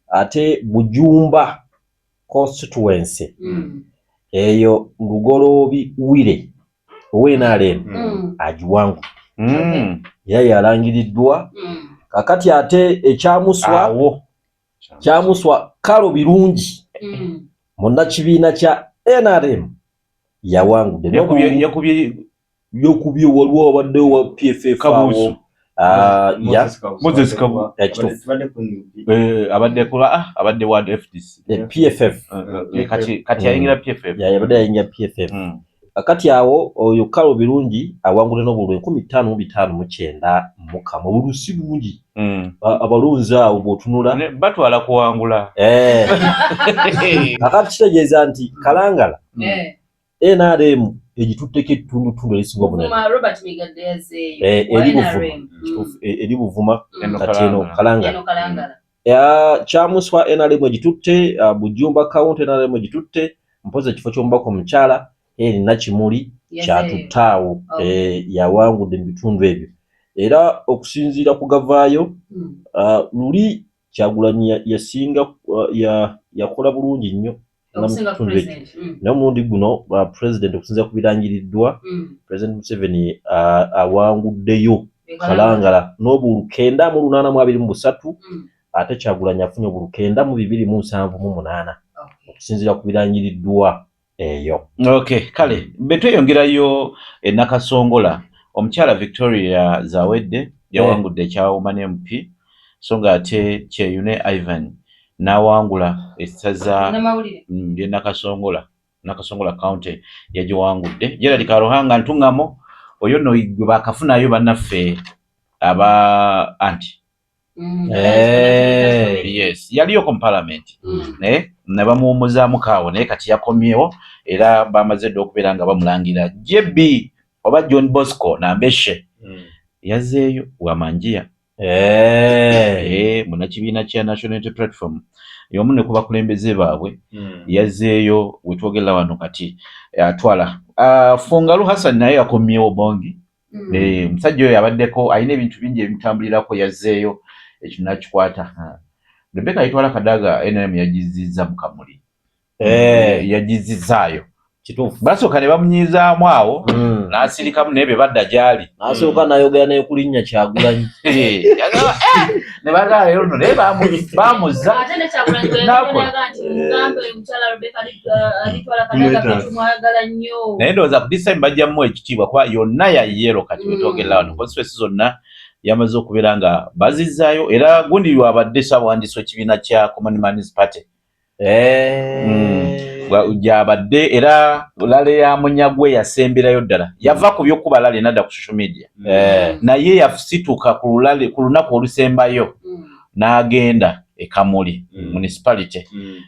ate Bujumba constituency eyo Lugoloobi Wire ow'NRM agiwangudde era yalangiriddwa kakati ate ekyamuswa Kalo Birungi munnakibiina kya NRM yawangudde yakubye waliwo abaddewo wa PFF abo Moses Kabu abadde wa FDC PFF kati yayingira PFF yabadde yayingira PFF kakati awo oyo Kalo Birungi awangudde n'obululu 1559 mu bulusi bungi abalunzi awo bw'otunula batwala kuwangula kakati kitegeeza nti Kalangala NRM egitutteko ettundutundu erisinga obunene eri Buvuma kati eno Kalangala kyamuswa NRM egitutte Bujumba County NRM egitutte mpozi ekifo ky'omubaka omukyala Helen Nakimuli kyatuttaawo yawangudde mu bitundu ebyo era okusinziira ku gavaayo luli Kyagulanyi yasinga yakola bulungi nnyo naye omulundi guno President okusinziira ku birangiriddwa President Museveni awanguddeyo Kalangala n'obululu 983 ate Kyagulanyi afunye obululu 978 okusinziira ku birangiriddwa eyo. Kale betweyongerayo Nakasongola omukyala Victoria Zawedde yawangudde ekya Woman MP so nga ate Kyeyune Ivan n'awangula essaza lye Nakasongola County yagiwangudde Gerald Karuhanga Ntungamo oyo no bakafunayo bannaffe aba anti yes yaliyo ku parliament ne bamuwumuzaamu kaawo naye kati yakomyewo era bamaze dde okubeera nga bamulangira JB oba John Bosco Nambeshe yazzeeyo Wamanjia munakibiina kya National Unity Platform y'omu ne ku bakulembeze baabwe yazzeeyo wetwogerera wano kati atwala Fungalu Hassan naye yakomyewo bongi omusajja oyo yabaddeko alina ebintu bingi ebimutambulirako yazzeeyo ekyo nakikwata Rebecca yitwala Kadaga NRM yagizizza mu Kamuli yagizizaayo kituufu basooka ne bamunyizaamu awo n'asirikamu naye be badda gy'ali n'asooka n'ayogera naye ku linnya Kyagulanyi ne bagaayo nno naye bamuzza ate ne Kyagulanyi bweyagalaga nti mugambe omukyala Rebecca alitwala Kadaga tumwagala nnyo naye ndowooza ku this time bajjamu ekitiibwa kuba yonna ya yero kati wetwogerera wano constituency zonna yamaze okubeera nga bazizzaayo era gundi lwabadde ssaabawandiisi w'ekibiina kya Common Man's Party gyabadde era Lale ya Munyagwe yasemberayo ddala yava ku by'okuba Lale nadda ku social media naye yasituka ku lunaku olusembayo n'agenda e Kamuli municipality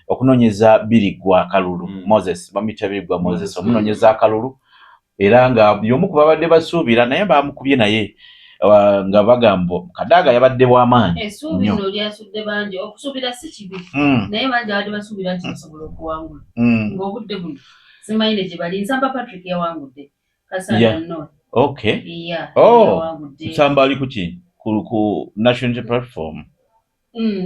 okunoonyeza Birigwa Akalulu Moses bamuyita Birigwa Moses omunoonyeza akalulu era nga y'omu ku babadde basuubira naye bamukubye naye nga bagamba Kadaga yabadde bw'amaanyi essuubi lino lyasudde bangi okusuubira si kibi naye bangi abadde basuubira nti basobola okuwangula ng'obudde buno simanyi ne gye bali Nsamba Patrick yawangudde Kasanda North Nsamba ali kuki ku National Unity Platform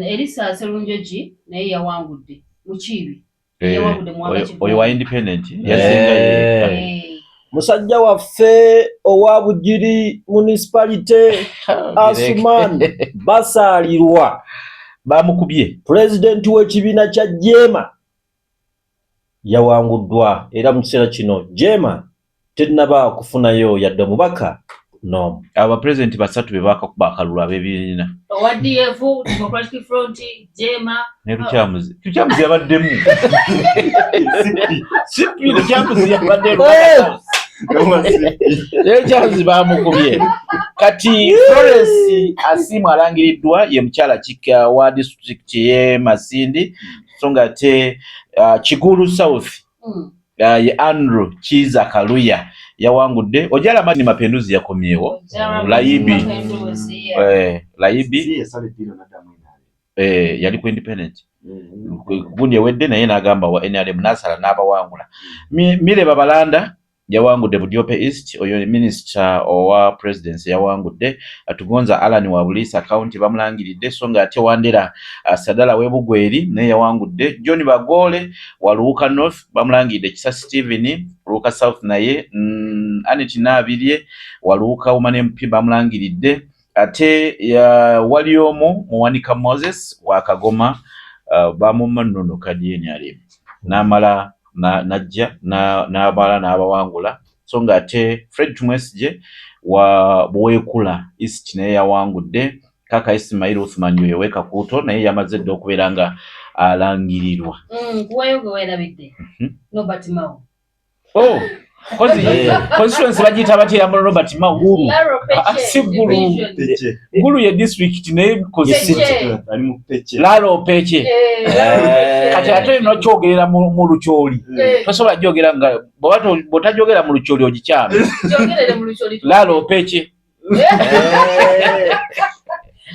Elisa Serunjoji naye yawangudde Mukiibi yawangudde mu oyo wa independent yasinga musajja waffe owa Bugiri municipality Asuman basaalirwa bamukubye. Pulezidenti w'ekibiina kya Jema yawanguddwa era mu kiseera kino Jema tennaba kufunayo yadde omubaka n'omu. Abapulezidenti basatu be bakakuba akalulu ab'ebibiina. Owa DF, Democratic Front, Jema Ne Lukyamuzi yabaddemu. Sipi Lukyamuzi yabaddemu. Lukyamuzi bamukubye. Kati Florence Asimu alangiriddwa ye mukyala kika wa district ye Masindi so nga ate Kigulu South ye Andrew Kiza Kaluya yawangudde. Ojala Mani Mapinduzi yakomyewo. Laibi yali ku independent. Gundi ewedde naye n'agamba wa NRM nasala n'abawangula. Mire Babalanda yawangudde Budyope East, oyo minister owa presidency yawangudde. Atugonza Alan wa Bulisa County bamulangiridde so nga ate Wandera Sadala w'Ebugweri naye yawangudde. John Bagole wa Luuka North bamulangiridde. Kisa Steven Luuka South naye Aneti Nabirye wa Luuka Woman MP bamulangiridde. Ate wali omu Muwanika Moses wa Kagoma bamumannono kadieni ali n'amala najja n'abala n'abawangula so nga ate Fred Tumwesije wa Buweekula East naye yawangudde. Kaka Ismail Uthman yoweka kuto naye yamaze dde okubeera nga alangirirwa. Kuwayo gwe weerabidde Robert Mao. Constituency bagiyita batya mu Robert Mao Gulu ye district naye ali mu Peche. Lalo Peche. Kati ate no kyogerera mu Lukyoli. Tosobola jogera nga botajogera mu Lukyoli ogikyama. Jogerere mu Lukyoli. Lalo Peche.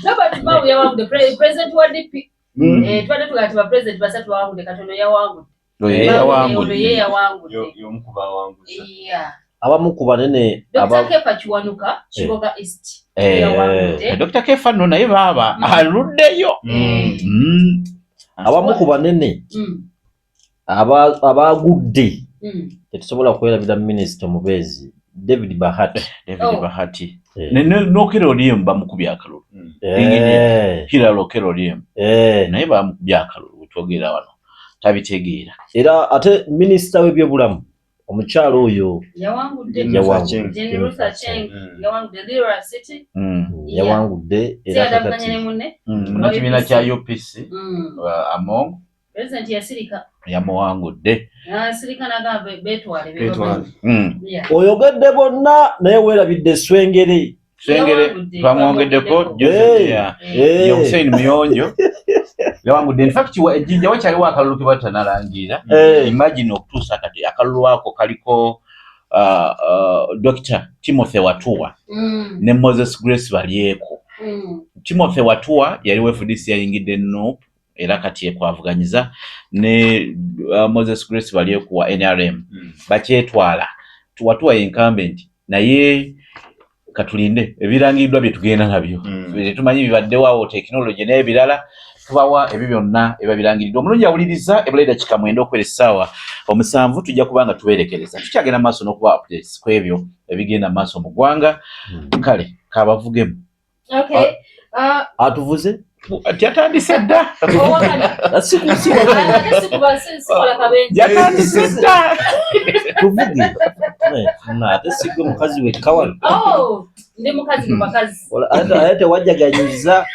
Robert Mao yawangudde president wa DP. Twade tugati ba president basatu bawangudde katono yawangudde. Abamu ku banene Dr. Kefa Kiwanuka Kiboga East Dr. Kefa no naye baba aluddeyo. Abamu ku banene abagudde tetusobola kwerabira minisita Mubezi David Bahati nokero oliem bamukubya akalulu Hilary Okello naye bamukubya akalulu twogera wano tabitegeera. Era ate minisita w'ebyobulamu omukyalo oyo yawangudde era mu kibiina kya UPC Among president yasirika yamuwangudde. oyogedde bonna naye weerabidde Swengere twamwongeddeko Hussein Muyonjo yawangudde. In fact ejjinja wakyaliwo akalulu ke batanalangira. Imagine okutuusa kati akalulu ako kaliko Dr. Timothy Watuwa ne Moses Grace balyeko. Timothy Watuwa yaliwo FDC yayingidde NUP era kati ekwavuganyiza ne Moses Grace balyeko wa NRM bakyetwala. Watuwa incumbent naye katulinde ebirangiddwa bye tugenda nabyo. Tumanyi bibaddewo technology n'ebirala tubawa ebyo byonna ebabirangiriddwa. Omulungi awuliriza ebuleda kikamwenda okwera essaawa 7 tujja kubanga tubeerekereza tukyagenda maaso n'okuba updates ku ebyo ebigenda maaso mu ggwanga. Kale kabavugemu atuvuze yatandise dda tuvuge ate sigwe mukazi wekka wano ndi mukazi mu bakazi ate tewajjaganyiza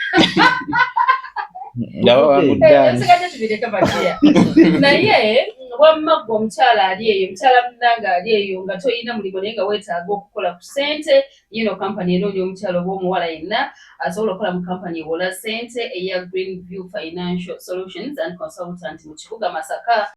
naye wamma gwe omukyala ali eyo omukyala munnanga ali eyo nga toyina mulimu naye nga weetaaga okukola ku ssente yino kampani enoonya omukyala oba omuwala yenna asobola okukola mu kampani ewola ssente eya Green View Financial Solutions and Consultant mu kibuga Masaka.